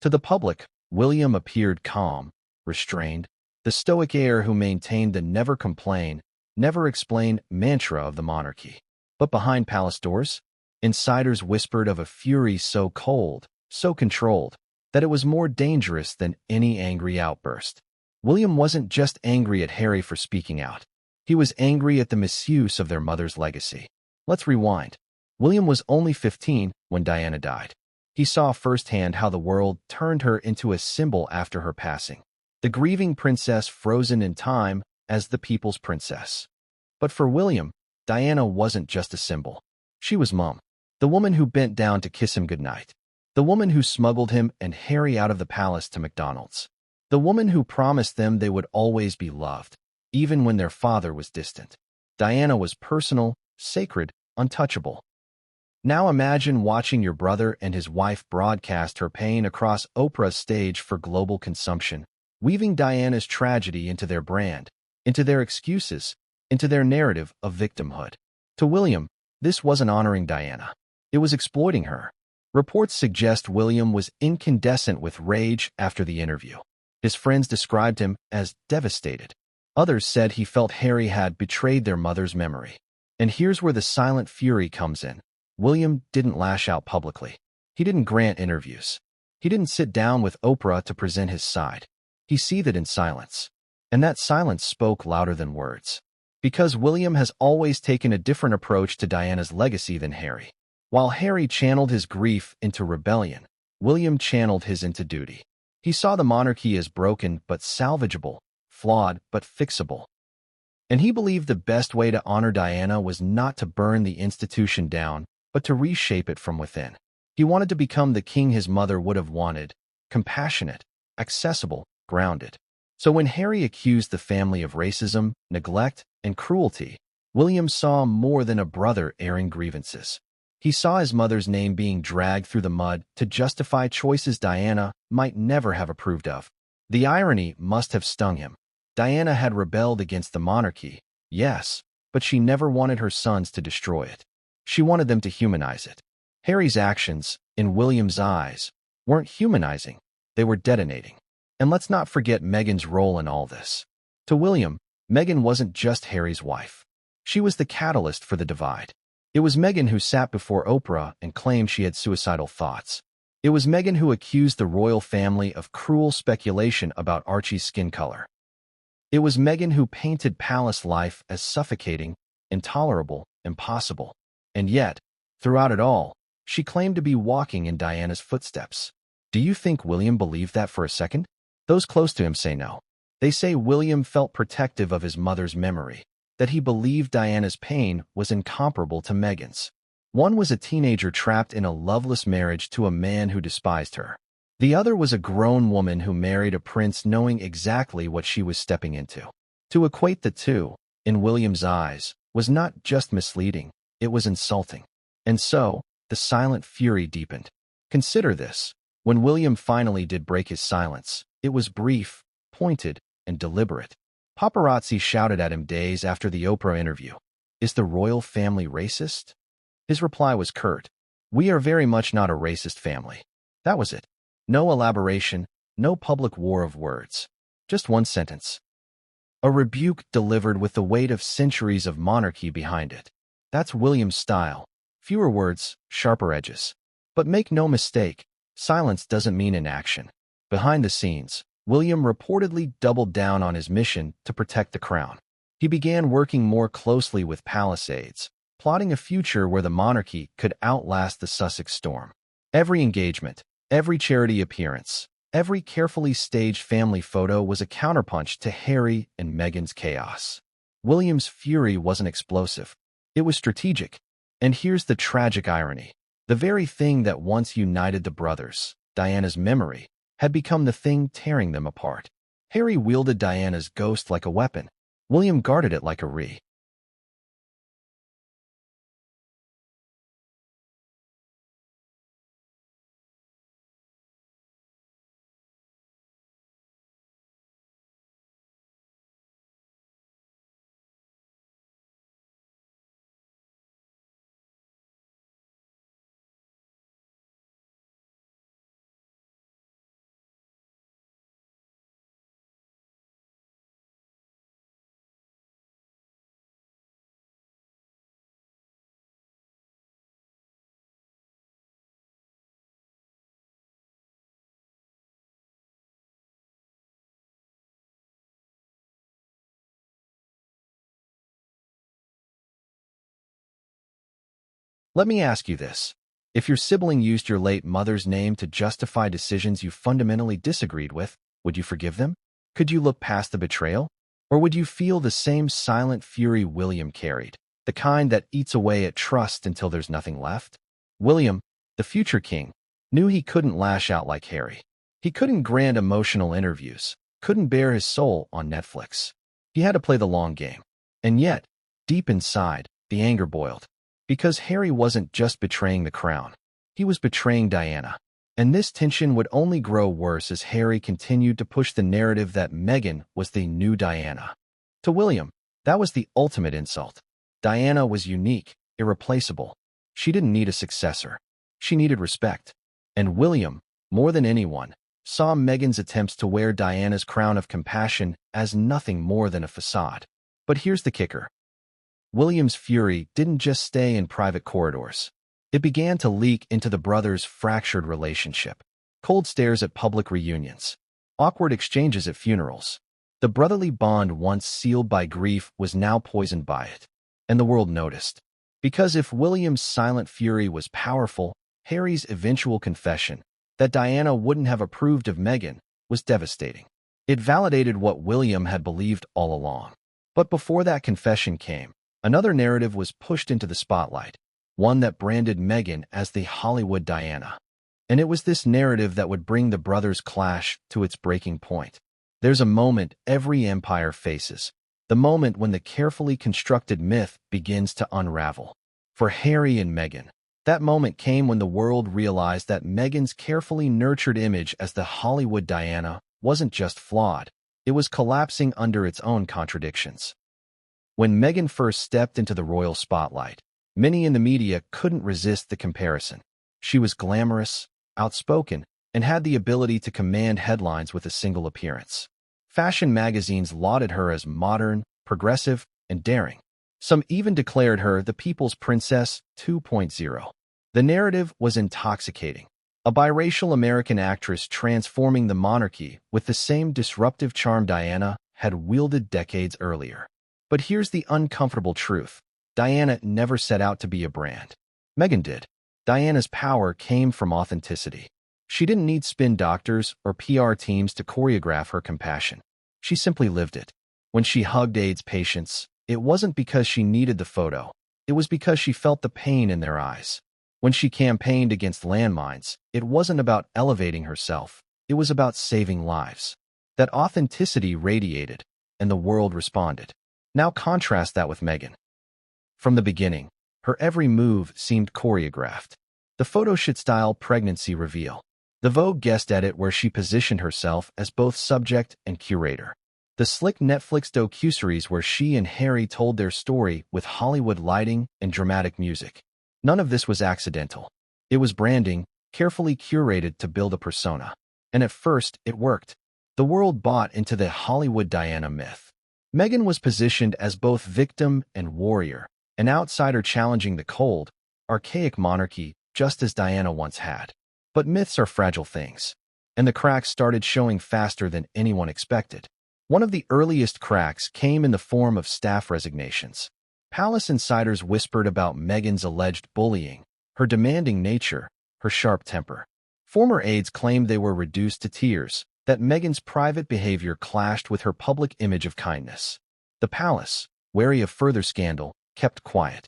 To the public, William appeared calm, restrained, the stoic heir who maintained the never complain, never explain mantra of the monarchy. But behind palace doors, insiders whispered of a fury so cold, so controlled, that it was more dangerous than any angry outburst. William wasn't just angry at Harry for speaking out. He was angry at the misuse of their mother's legacy. Let's rewind. William was only 15 when Diana died. He saw firsthand how the world turned her into a symbol after her passing. The grieving princess frozen in time as the people's princess. But for William, Diana wasn't just a symbol. She was Mom. The woman who bent down to kiss him goodnight. The woman who smuggled him and Harry out of the palace to McDonald's. The woman who promised them they would always be loved, even when their father was distant. Diana was personal, sacred, untouchable. Now imagine watching your brother and his wife broadcast her pain across Oprah's stage for global consumption, weaving Diana's tragedy into their brand, into their excuses, into their narrative of victimhood. To William, this wasn't honoring Diana. It was exploiting her. Reports suggest William was incandescent with rage after the interview. His friends described him as devastated. Others said he felt Harry had betrayed their mother's memory. And here's where the silent fury comes in. William didn't lash out publicly. He didn't grant interviews. He didn't sit down with Oprah to present his side. He seethed in silence. And that silence spoke louder than words. Because William has always taken a different approach to Diana's legacy than Harry. While Harry channeled his grief into rebellion, William channeled his into duty. He saw the monarchy as broken but salvageable, flawed but fixable. And he believed the best way to honor Diana was not to burn the institution down, but to reshape it from within. He wanted to become the king his mother would have wanted: compassionate, accessible, grounded. So when Harry accused the family of racism, neglect, and cruelty, William saw more than a brother airing grievances. He saw his mother's name being dragged through the mud to justify choices Diana might never have approved of. The irony must have stung him. Diana had rebelled against the monarchy, yes, but she never wanted her sons to destroy it. She wanted them to humanize it. Harry's actions, in William's eyes, weren't humanizing, they were detonating. And let's not forget Meghan's role in all this. To William, Meghan wasn't just Harry's wife. She was the catalyst for the divide. It was Meghan who sat before Oprah and claimed she had suicidal thoughts. It was Meghan who accused the royal family of cruel speculation about Archie's skin color. It was Meghan who painted palace life as suffocating, intolerable, impossible. And yet, throughout it all, she claimed to be walking in Diana's footsteps. Do you think William believed that for a second? Those close to him say no. They say William felt protective of his mother's memory, that he believed Diana's pain was incomparable to Meghan's. One was a teenager trapped in a loveless marriage to a man who despised her. The other was a grown woman who married a prince knowing exactly what she was stepping into. To equate the two, in William's eyes, was not just misleading, it was insulting. And so, the silent fury deepened. Consider this. When William finally did break his silence, it was brief, pointed, and deliberate. Paparazzi shouted at him days after the Oprah interview. Is the royal family racist? His reply was curt. We are very much not a racist family. That was it. No elaboration, no public war of words. Just one sentence. A rebuke delivered with the weight of centuries of monarchy behind it. That's William's style. Fewer words, sharper edges. But make no mistake, silence doesn't mean inaction. Behind the scenes, William reportedly doubled down on his mission to protect the crown. He began working more closely with palace aides, plotting a future where the monarchy could outlast the Sussex storm. Every engagement, every charity appearance, every carefully staged family photo was a counterpunch to Harry and Meghan's chaos. William's fury wasn't explosive. It was strategic. And here's the tragic irony. The very thing that once united the brothers, Diana's memory, had become the thing tearing them apart. Harry wielded Diana's ghost like a weapon. William guarded it like a re. Let me ask you this. If your sibling used your late mother's name to justify decisions you fundamentally disagreed with, would you forgive them? Could you look past the betrayal? Or would you feel the same silent fury William carried, the kind that eats away at trust until there's nothing left? William, the future king, knew he couldn't lash out like Harry. He couldn't grant emotional interviews, couldn't bare his soul on Netflix. He had to play the long game. And yet, deep inside, the anger boiled. Because Harry wasn't just betraying the crown. He was betraying Diana. And this tension would only grow worse as Harry continued to push the narrative that Meghan was the new Diana. To William, that was the ultimate insult. Diana was unique, irreplaceable. She didn't need a successor. She needed respect. And William, more than anyone, saw Meghan's attempts to wear Diana's crown of compassion as nothing more than a facade. But here's the kicker. William's fury didn't just stay in private corridors. It began to leak into the brothers' fractured relationship. Cold stares at public reunions. Awkward exchanges at funerals. The brotherly bond once sealed by grief was now poisoned by it. And the world noticed. Because if William's silent fury was powerful, Harry's eventual confession, that Diana wouldn't have approved of Meghan, was devastating. It validated what William had believed all along. But before that confession came, another narrative was pushed into the spotlight, one that branded Meghan as the Hollywood Diana. And it was this narrative that would bring the brothers' clash to its breaking point. There's a moment every empire faces, the moment when the carefully constructed myth begins to unravel. For Harry and Meghan, that moment came when the world realized that Meghan's carefully nurtured image as the Hollywood Diana wasn't just flawed, it was collapsing under its own contradictions. When Meghan first stepped into the royal spotlight, many in the media couldn't resist the comparison. She was glamorous, outspoken, and had the ability to command headlines with a single appearance. Fashion magazines lauded her as modern, progressive, and daring. Some even declared her the People's Princess 2.0. The narrative was intoxicating. A biracial American actress transforming the monarchy with the same disruptive charm Diana had wielded decades earlier. But here's the uncomfortable truth. Diana never set out to be a brand. Meghan did. Diana's power came from authenticity. She didn't need spin doctors or PR teams to choreograph her compassion. She simply lived it. When she hugged AIDS patients, it wasn't because she needed the photo. It was because she felt the pain in their eyes. When she campaigned against landmines, it wasn't about elevating herself. It was about saving lives. That authenticity radiated, and the world responded. Now contrast that with Meghan. From the beginning, her every move seemed choreographed. The photoshoot-style pregnancy reveal. The Vogue guest edit where she positioned herself as both subject and curator. The slick Netflix docuseries where she and Harry told their story with Hollywood lighting and dramatic music. None of this was accidental. It was branding, carefully curated to build a persona. And at first, it worked. The world bought into the Hollywood Diana myth. Meghan was positioned as both victim and warrior, an outsider challenging the cold, archaic monarchy just as Diana once had. But myths are fragile things, and the cracks started showing faster than anyone expected. One of the earliest cracks came in the form of staff resignations. Palace insiders whispered about Meghan's alleged bullying, her demanding nature, her sharp temper. Former aides claimed they were reduced to tears, that Meghan's private behavior clashed with her public image of kindness. The palace, wary of further scandal, kept quiet.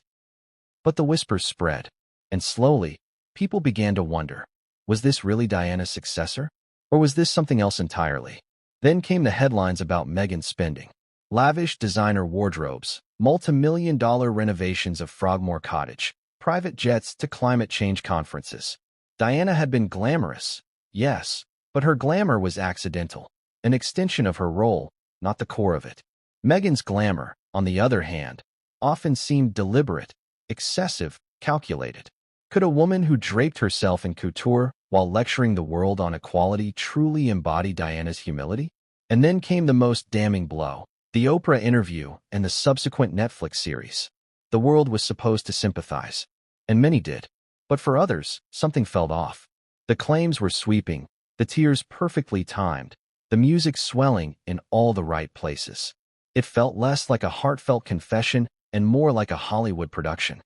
But the whispers spread, and slowly, people began to wonder, was this really Diana's successor? Or was this something else entirely? Then came the headlines about Meghan's spending. Lavish designer wardrobes, multi-million-dollar renovations of Frogmore Cottage, private jets to climate change conferences. Diana had been glamorous, yes, but her glamour was accidental, an extension of her role, not the core of it. Meghan's glamour, on the other hand, often seemed deliberate, excessive, calculated. Could a woman who draped herself in couture while lecturing the world on equality truly embody Diana's humility? And then came the most damning blow, the Oprah interview and the subsequent Netflix series. The world was supposed to sympathize, and many did. But for others, something felt off. The claims were sweeping, the tears perfectly timed, the music swelling in all the right places. It felt less like a heartfelt confession and more like a Hollywood production.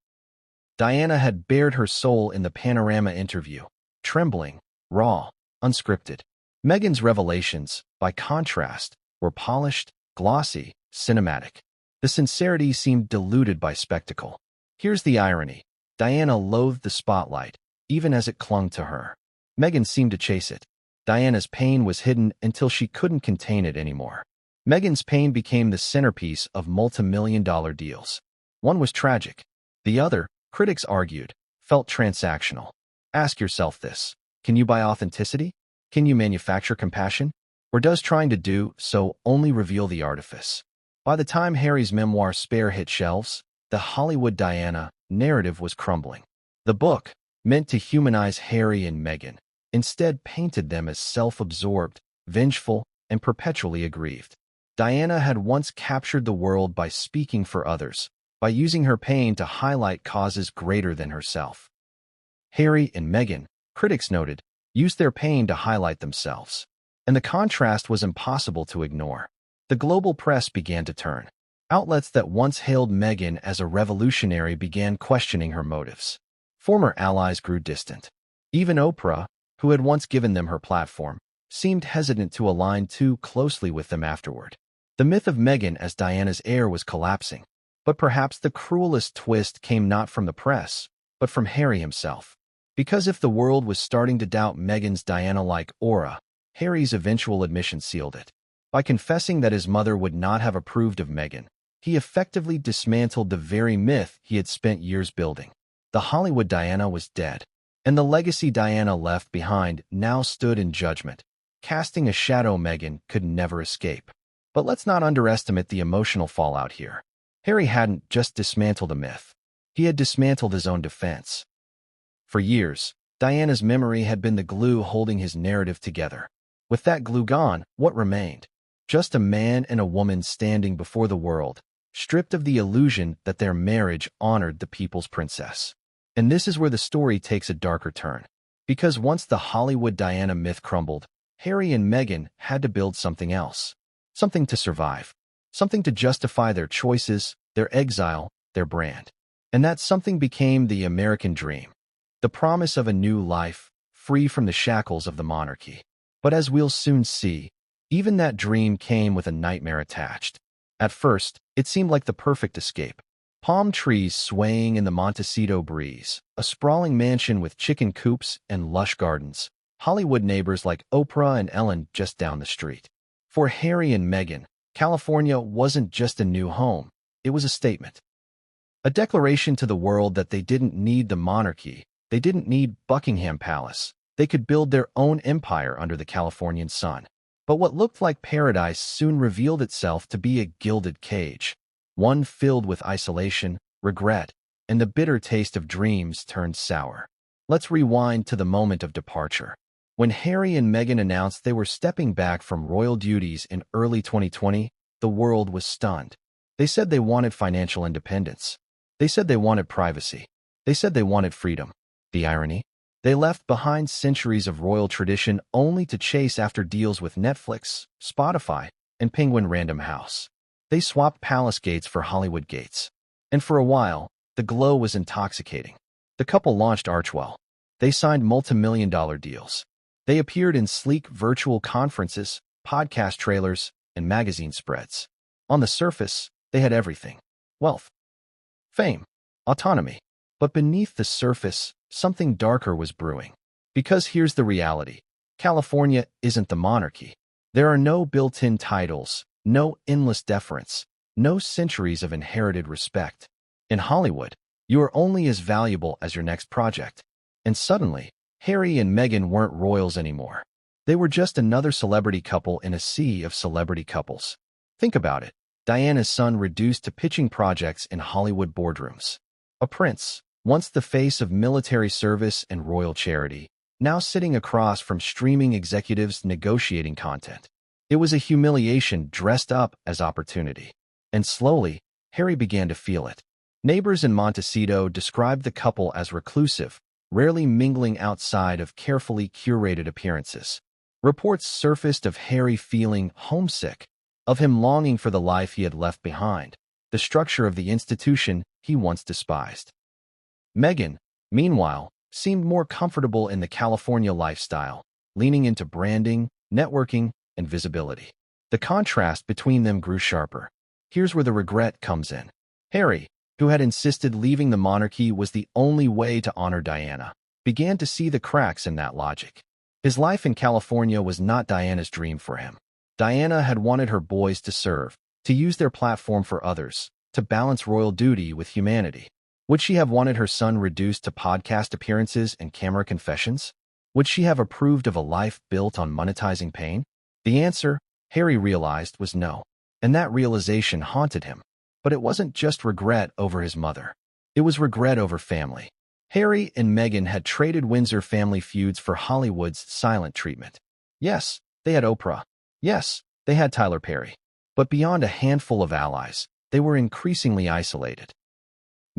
Diana had bared her soul in the Panorama interview, trembling, raw, unscripted. Meghan's revelations, by contrast, were polished, glossy, cinematic. The sincerity seemed diluted by spectacle. Here's the irony. Diana loathed the spotlight, even as it clung to her. Meghan seemed to chase it. Diana's pain was hidden until she couldn't contain it anymore. Meghan's pain became the centerpiece of multi-million-dollar deals. One was tragic. The other, critics argued, felt transactional. Ask yourself this. Can you buy authenticity? Can you manufacture compassion? Or does trying to do so only reveal the artifice? By the time Harry's memoir Spare hit shelves, the Hollywood Diana narrative was crumbling. The book, meant to humanize Harry and Meghan, instead painted them as self-absorbed, vengeful, and perpetually aggrieved. Diana had once captured the world by speaking for others, by using her pain to highlight causes greater than herself. Harry and Meghan, critics noted, used their pain to highlight themselves. And the contrast was impossible to ignore. The global press began to turn. Outlets that once hailed Meghan as a revolutionary began questioning her motives. Former allies grew distant. Even Oprah, who had once given them her platform, seemed hesitant to align too closely with them afterward. The myth of Meghan as Diana's heir was collapsing. But perhaps the cruelest twist came not from the press, but from Harry himself. Because if the world was starting to doubt Meghan's Diana-like aura, Harry's eventual admission sealed it. By confessing that his mother would not have approved of Meghan, he effectively dismantled the very myth he had spent years building. The Hollywood Diana was dead, and the legacy Diana left behind now stood in judgment, casting a shadow Meghan could never escape. But let's not underestimate the emotional fallout here. Harry hadn't just dismantled a myth. He had dismantled his own defense. For years, Diana's memory had been the glue holding his narrative together. With that glue gone, what remained? Just a man and a woman standing before the world, stripped of the illusion that their marriage honored the people's princess. And this is where the story takes a darker turn. Because once the Hollywood Diana myth crumbled, Harry and Meghan had to build something else. Something to survive. Something to justify their choices, their exile, their brand. And that something became the American dream. The promise of a new life, free from the shackles of the monarchy. But as we'll soon see, even that dream came with a nightmare attached. At first, it seemed like the perfect escape. Palm trees swaying in the Montecito breeze, a sprawling mansion with chicken coops and lush gardens, Hollywood neighbors like Oprah and Ellen just down the street. For Harry and Meghan, California wasn't just a new home, it was a statement. A declaration to the world that they didn't need the monarchy, they didn't need Buckingham Palace. They could build their own empire under the Californian sun. But what looked like paradise soon revealed itself to be a gilded cage, one filled with isolation, regret, and the bitter taste of dreams turned sour. Let's rewind to the moment of departure. When Harry and Meghan announced they were stepping back from royal duties in early 2020, the world was stunned. They said they wanted financial independence. They said they wanted privacy. They said they wanted freedom. The irony? They left behind centuries of royal tradition only to chase after deals with Netflix, Spotify, and Penguin Random House. They swapped palace gates for Hollywood gates. And for a while, the glow was intoxicating. The couple launched Archwell. They signed multi-million-dollar deals. They appeared in sleek virtual conferences, podcast trailers, and magazine spreads. On the surface, they had everything. Wealth, fame, autonomy. But beneath the surface, something darker was brewing. Because here's the reality. California isn't the monarchy. There are no built-in titles, no endless deference, no centuries of inherited respect. In Hollywood, you are only as valuable as your next project. And suddenly, Harry and Meghan weren't royals anymore. They were just another celebrity couple in a sea of celebrity couples. Think about it. Diana's son reduced to pitching projects in Hollywood boardrooms. A prince, once the face of military service and royal charity, now sitting across from streaming executives negotiating content. It was a humiliation dressed up as opportunity. And slowly, Harry began to feel it. Neighbors in Montecito described the couple as reclusive, rarely mingling outside of carefully curated appearances. Reports surfaced of Harry feeling homesick, of him longing for the life he had left behind, the structure of the institution he once despised. Meghan, meanwhile, seemed more comfortable in the California lifestyle, leaning into branding, networking, and visibility. The contrast between them grew sharper. Here's where the regret comes in. Harry, who had insisted leaving the monarchy was the only way to honor Diana, began to see the cracks in that logic. His life in California was not Diana's dream for him. Diana had wanted her boys to serve, to use their platform for others, to balance royal duty with humanity. Would she have wanted her son reduced to podcast appearances and camera confessions? Would she have approved of a life built on monetizing pain? The answer, Harry realized, was no. And that realization haunted him. But it wasn't just regret over his mother. It was regret over family. Harry and Meghan had traded Windsor family feuds for Hollywood's silent treatment. Yes, they had Oprah. Yes, they had Tyler Perry. But beyond a handful of allies, they were increasingly isolated.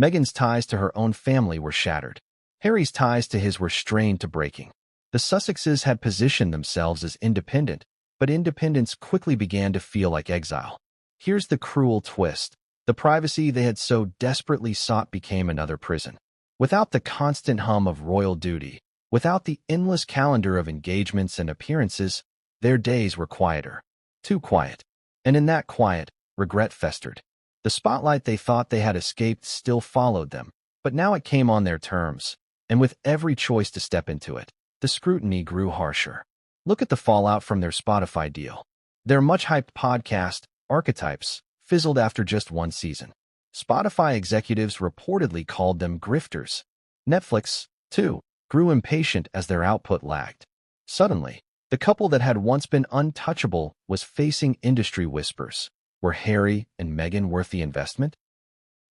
Meghan's ties to her own family were shattered. Harry's ties to his were strained to breaking. The Sussexes had positioned themselves as independent, but independence quickly began to feel like exile. Here's the cruel twist. The privacy they had so desperately sought became another prison. Without the constant hum of royal duty, without the endless calendar of engagements and appearances, their days were quieter. Too quiet. And in that quiet, regret festered. The spotlight they thought they had escaped still followed them, but now it came on their terms, and with every choice to step into it, the scrutiny grew harsher. Look at the fallout from their Spotify deal. Their much-hyped podcast, Archetypes, fizzled after just one season. Spotify executives reportedly called them grifters. Netflix, too, grew impatient as their output lagged. Suddenly, the couple that had once been untouchable was facing industry whispers. Were Harry and Meghan worth the investment?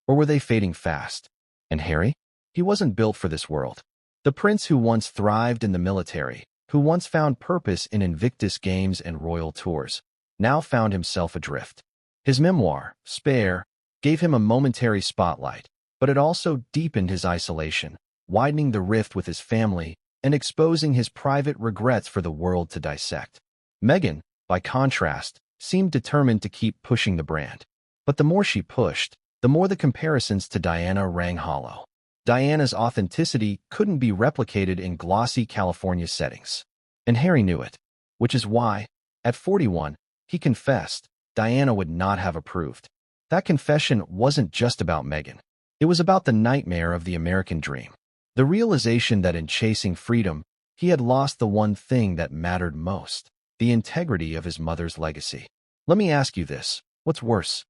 Or were they fading fast? And Harry? He wasn't built for this world. The prince who once thrived in the military, who once found purpose in Invictus games and royal tours, now found himself adrift. His memoir, Spare, gave him a momentary spotlight, but it also deepened his isolation, widening the rift with his family and exposing his private regrets for the world to dissect. Meghan, by contrast, seemed determined to keep pushing the brand. But the more she pushed, the more the comparisons to Diana rang hollow. Diana's authenticity couldn't be replicated in glossy California settings. And Harry knew it, which is why, at 41, he confessed Diana would not have approved. That confession wasn't just about Meghan. It was about the nightmare of the American dream. The realization that in chasing freedom, he had lost the one thing that mattered most, the integrity of his mother's legacy. Let me ask you this, what's worse?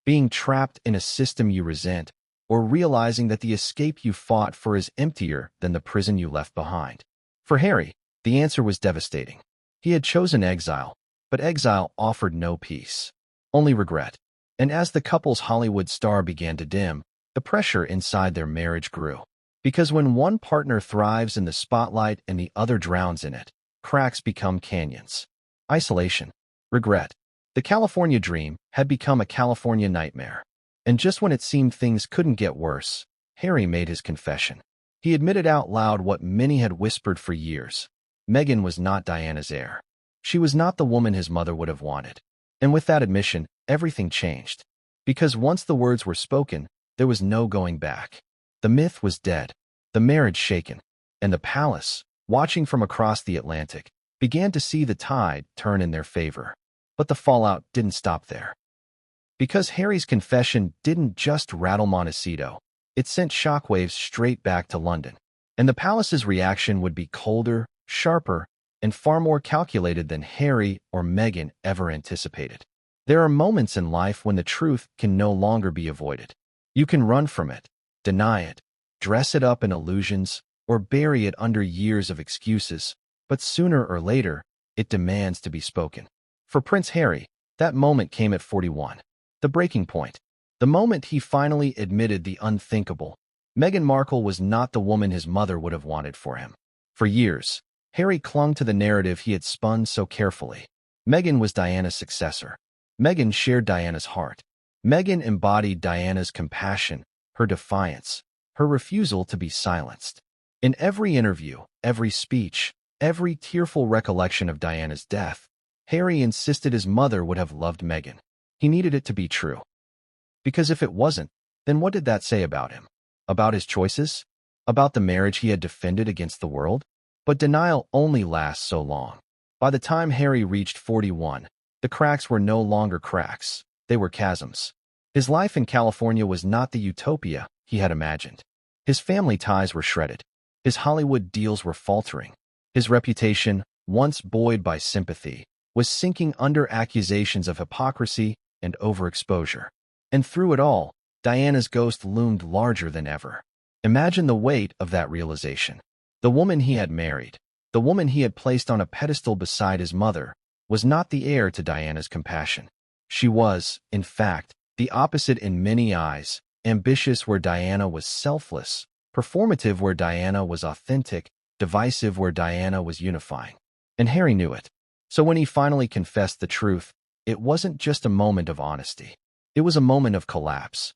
Being trapped in a system you resent, or realizing that the escape you fought for is emptier than the prison you left behind? For Harry, the answer was devastating. He had chosen exile, but exile offered no peace, only regret. And as the couple's Hollywood star began to dim, the pressure inside their marriage grew. Because when one partner thrives in the spotlight and the other drowns in it, cracks become canyons. Isolation. Regret. The California dream had become a California nightmare. And just when it seemed things couldn't get worse, Harry made his confession. He admitted out loud what many had whispered for years. Meghan was not Diana's heir. She was not the woman his mother would have wanted. And with that admission, everything changed. Because once the words were spoken, there was no going back. The myth was dead, the marriage shaken, and the palace, watching from across the Atlantic, began to see the tide turn in their favor. But the fallout didn't stop there. Because Harry's confession didn't just rattle Montecito, it sent shockwaves straight back to London. And the palace's reaction would be colder, sharper, and far more calculated than Harry or Meghan ever anticipated. There are moments in life when the truth can no longer be avoided. You can run from it, deny it, dress it up in illusions, or bury it under years of excuses, but sooner or later, it demands to be spoken. For Prince Harry, that moment came at 41. The breaking point. The moment he finally admitted the unthinkable. Meghan Markle was not the woman his mother would have wanted for him. For years, Harry clung to the narrative he had spun so carefully. Meghan was Diana's successor. Meghan shared Diana's heart. Meghan embodied Diana's compassion, her defiance, her refusal to be silenced. In every interview, every speech, every tearful recollection of Diana's death, Harry insisted his mother would have loved Meghan. He needed it to be true. Because if it wasn't, then what did that say about him? About his choices? About the marriage he had defended against the world? But denial only lasts so long. By the time Harry reached 41, the cracks were no longer cracks. They were chasms. His life in California was not the utopia he had imagined. His family ties were shredded. His Hollywood deals were faltering. His reputation, once buoyed by sympathy, was sinking under accusations of hypocrisy and overexposure. And through it all, Diana's ghost loomed larger than ever. Imagine the weight of that realization. The woman he had married, the woman he had placed on a pedestal beside his mother, was not the heir to Diana's compassion. She was, in fact, the opposite in many eyes, ambitious where Diana was selfless, performative where Diana was authentic, divisive where Diana was unifying. And Harry knew it. So when he finally confessed the truth, it wasn't just a moment of honesty. It was a moment of collapse.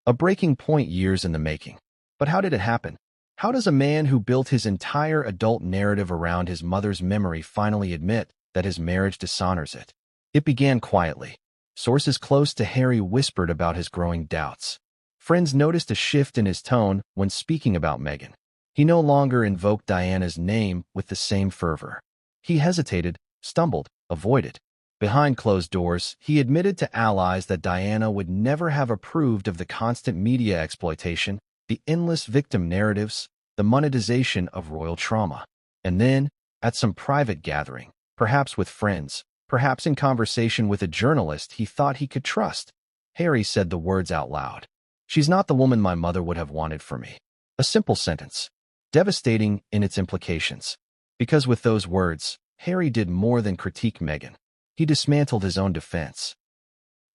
A breaking point years in the making. But how did it happen? How does a man who built his entire adult narrative around his mother's memory finally admit that his marriage dishonors it? It began quietly. Sources close to Harry whispered about his growing doubts. Friends noticed a shift in his tone when speaking about Meghan. He no longer invoked Diana's name with the same fervor. He hesitated, stumbled, avoided. Behind closed doors, he admitted to allies that Diana would never have approved of the constant media exploitation, the endless victim narratives, the monetization of royal trauma. And then, at some private gathering, perhaps with friends, perhaps in conversation with a journalist he thought he could trust, Harry said the words out loud. "She's not the woman my mother would have wanted for me." A simple sentence, devastating in its implications. Because with those words, Harry did more than critique Meghan. He dismantled his own defense.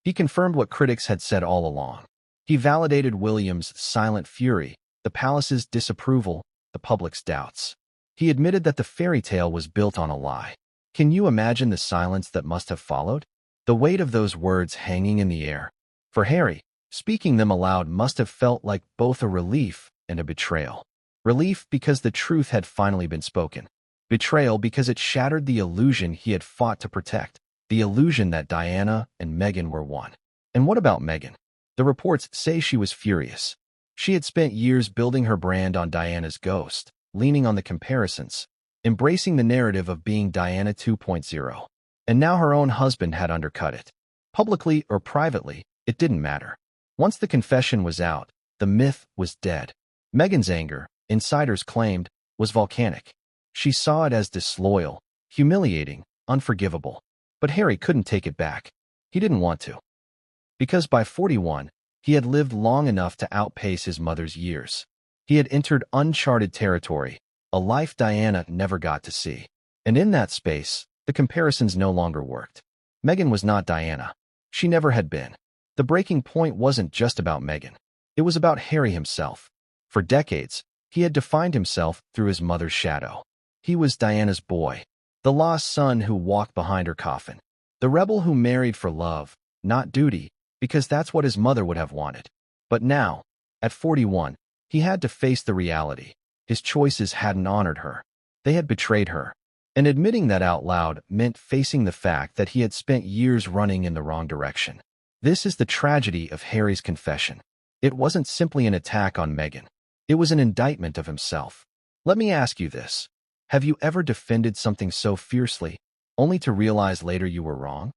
He confirmed what critics had said all along. He validated William's silent fury, the palace's disapproval, the public's doubts. He admitted that the fairy tale was built on a lie. Can you imagine the silence that must have followed? The weight of those words hanging in the air. For Harry, speaking them aloud must have felt like both a relief and a betrayal. Relief because the truth had finally been spoken. Betrayal because it shattered the illusion he had fought to protect. The illusion that Diana and Meghan were one. And what about Meghan? The reports say she was furious. She had spent years building her brand on Diana's ghost, leaning on the comparisons, embracing the narrative of being Diana 2.0. And now her own husband had undercut it. Publicly or privately, it didn't matter. Once the confession was out, the myth was dead. Meghan's anger, insiders claimed, was volcanic. She saw it as disloyal, humiliating, unforgivable. But Harry couldn't take it back. He didn't want to. Because by 41, he had lived long enough to outpace his mother's years. He had entered uncharted territory, a life Diana never got to see. And in that space, the comparisons no longer worked. Meghan was not Diana. She never had been. The breaking point wasn't just about Meghan. It was about Harry himself. For decades, he had defined himself through his mother's shadow. He was Diana's boy, the lost son who walked behind her coffin, the rebel who married for love, not duty, because that's what his mother would have wanted. But now, at 41, he had to face the reality. His choices hadn't honored her. They had betrayed her. And admitting that out loud meant facing the fact that he had spent years running in the wrong direction. This is the tragedy of Harry's confession. It wasn't simply an attack on Meghan. It was an indictment of himself. Let me ask you this. Have you ever defended something so fiercely, only to realize later you were wrong?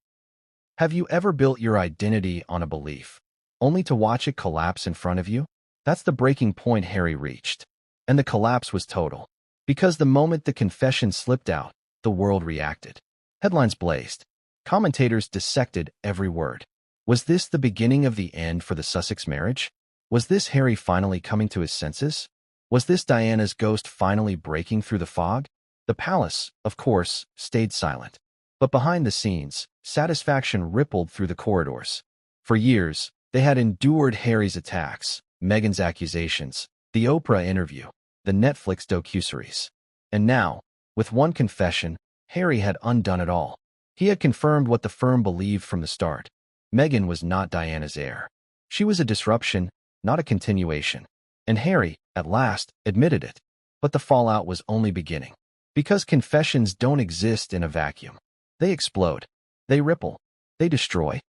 Have you ever built your identity on a belief, only to watch it collapse in front of you? That's the breaking point Harry reached. And the collapse was total. Because the moment the confession slipped out, the world reacted. Headlines blazed. Commentators dissected every word. Was this the beginning of the end for the Sussex marriage? Was this Harry finally coming to his senses? Was this Diana's ghost finally breaking through the fog? The palace, of course, stayed silent. But behind the scenes, satisfaction rippled through the corridors. For years, they had endured Harry's attacks, Meghan's accusations, the Oprah interview, the Netflix docuseries. And now, with one confession, Harry had undone it all. He had confirmed what the firm believed from the start. Meghan was not Diana's heir. She was a disruption, not a continuation. And Harry, at last, admitted it. But the fallout was only beginning. Because confessions don't exist in a vacuum. They explode. They ripple. They destroy.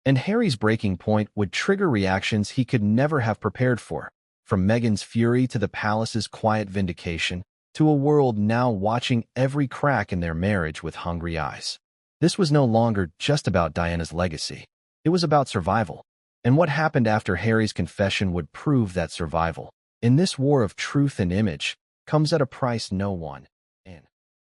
And Harry's breaking point would trigger reactions he could never have prepared for. From Meghan's fury to the palace's quiet vindication, to a world now watching every crack in their marriage with hungry eyes. This was no longer just about Diana's legacy. It was about survival. And what happened after Harry's confession would prove that survival, in this war of truth and image, comes at a price no one,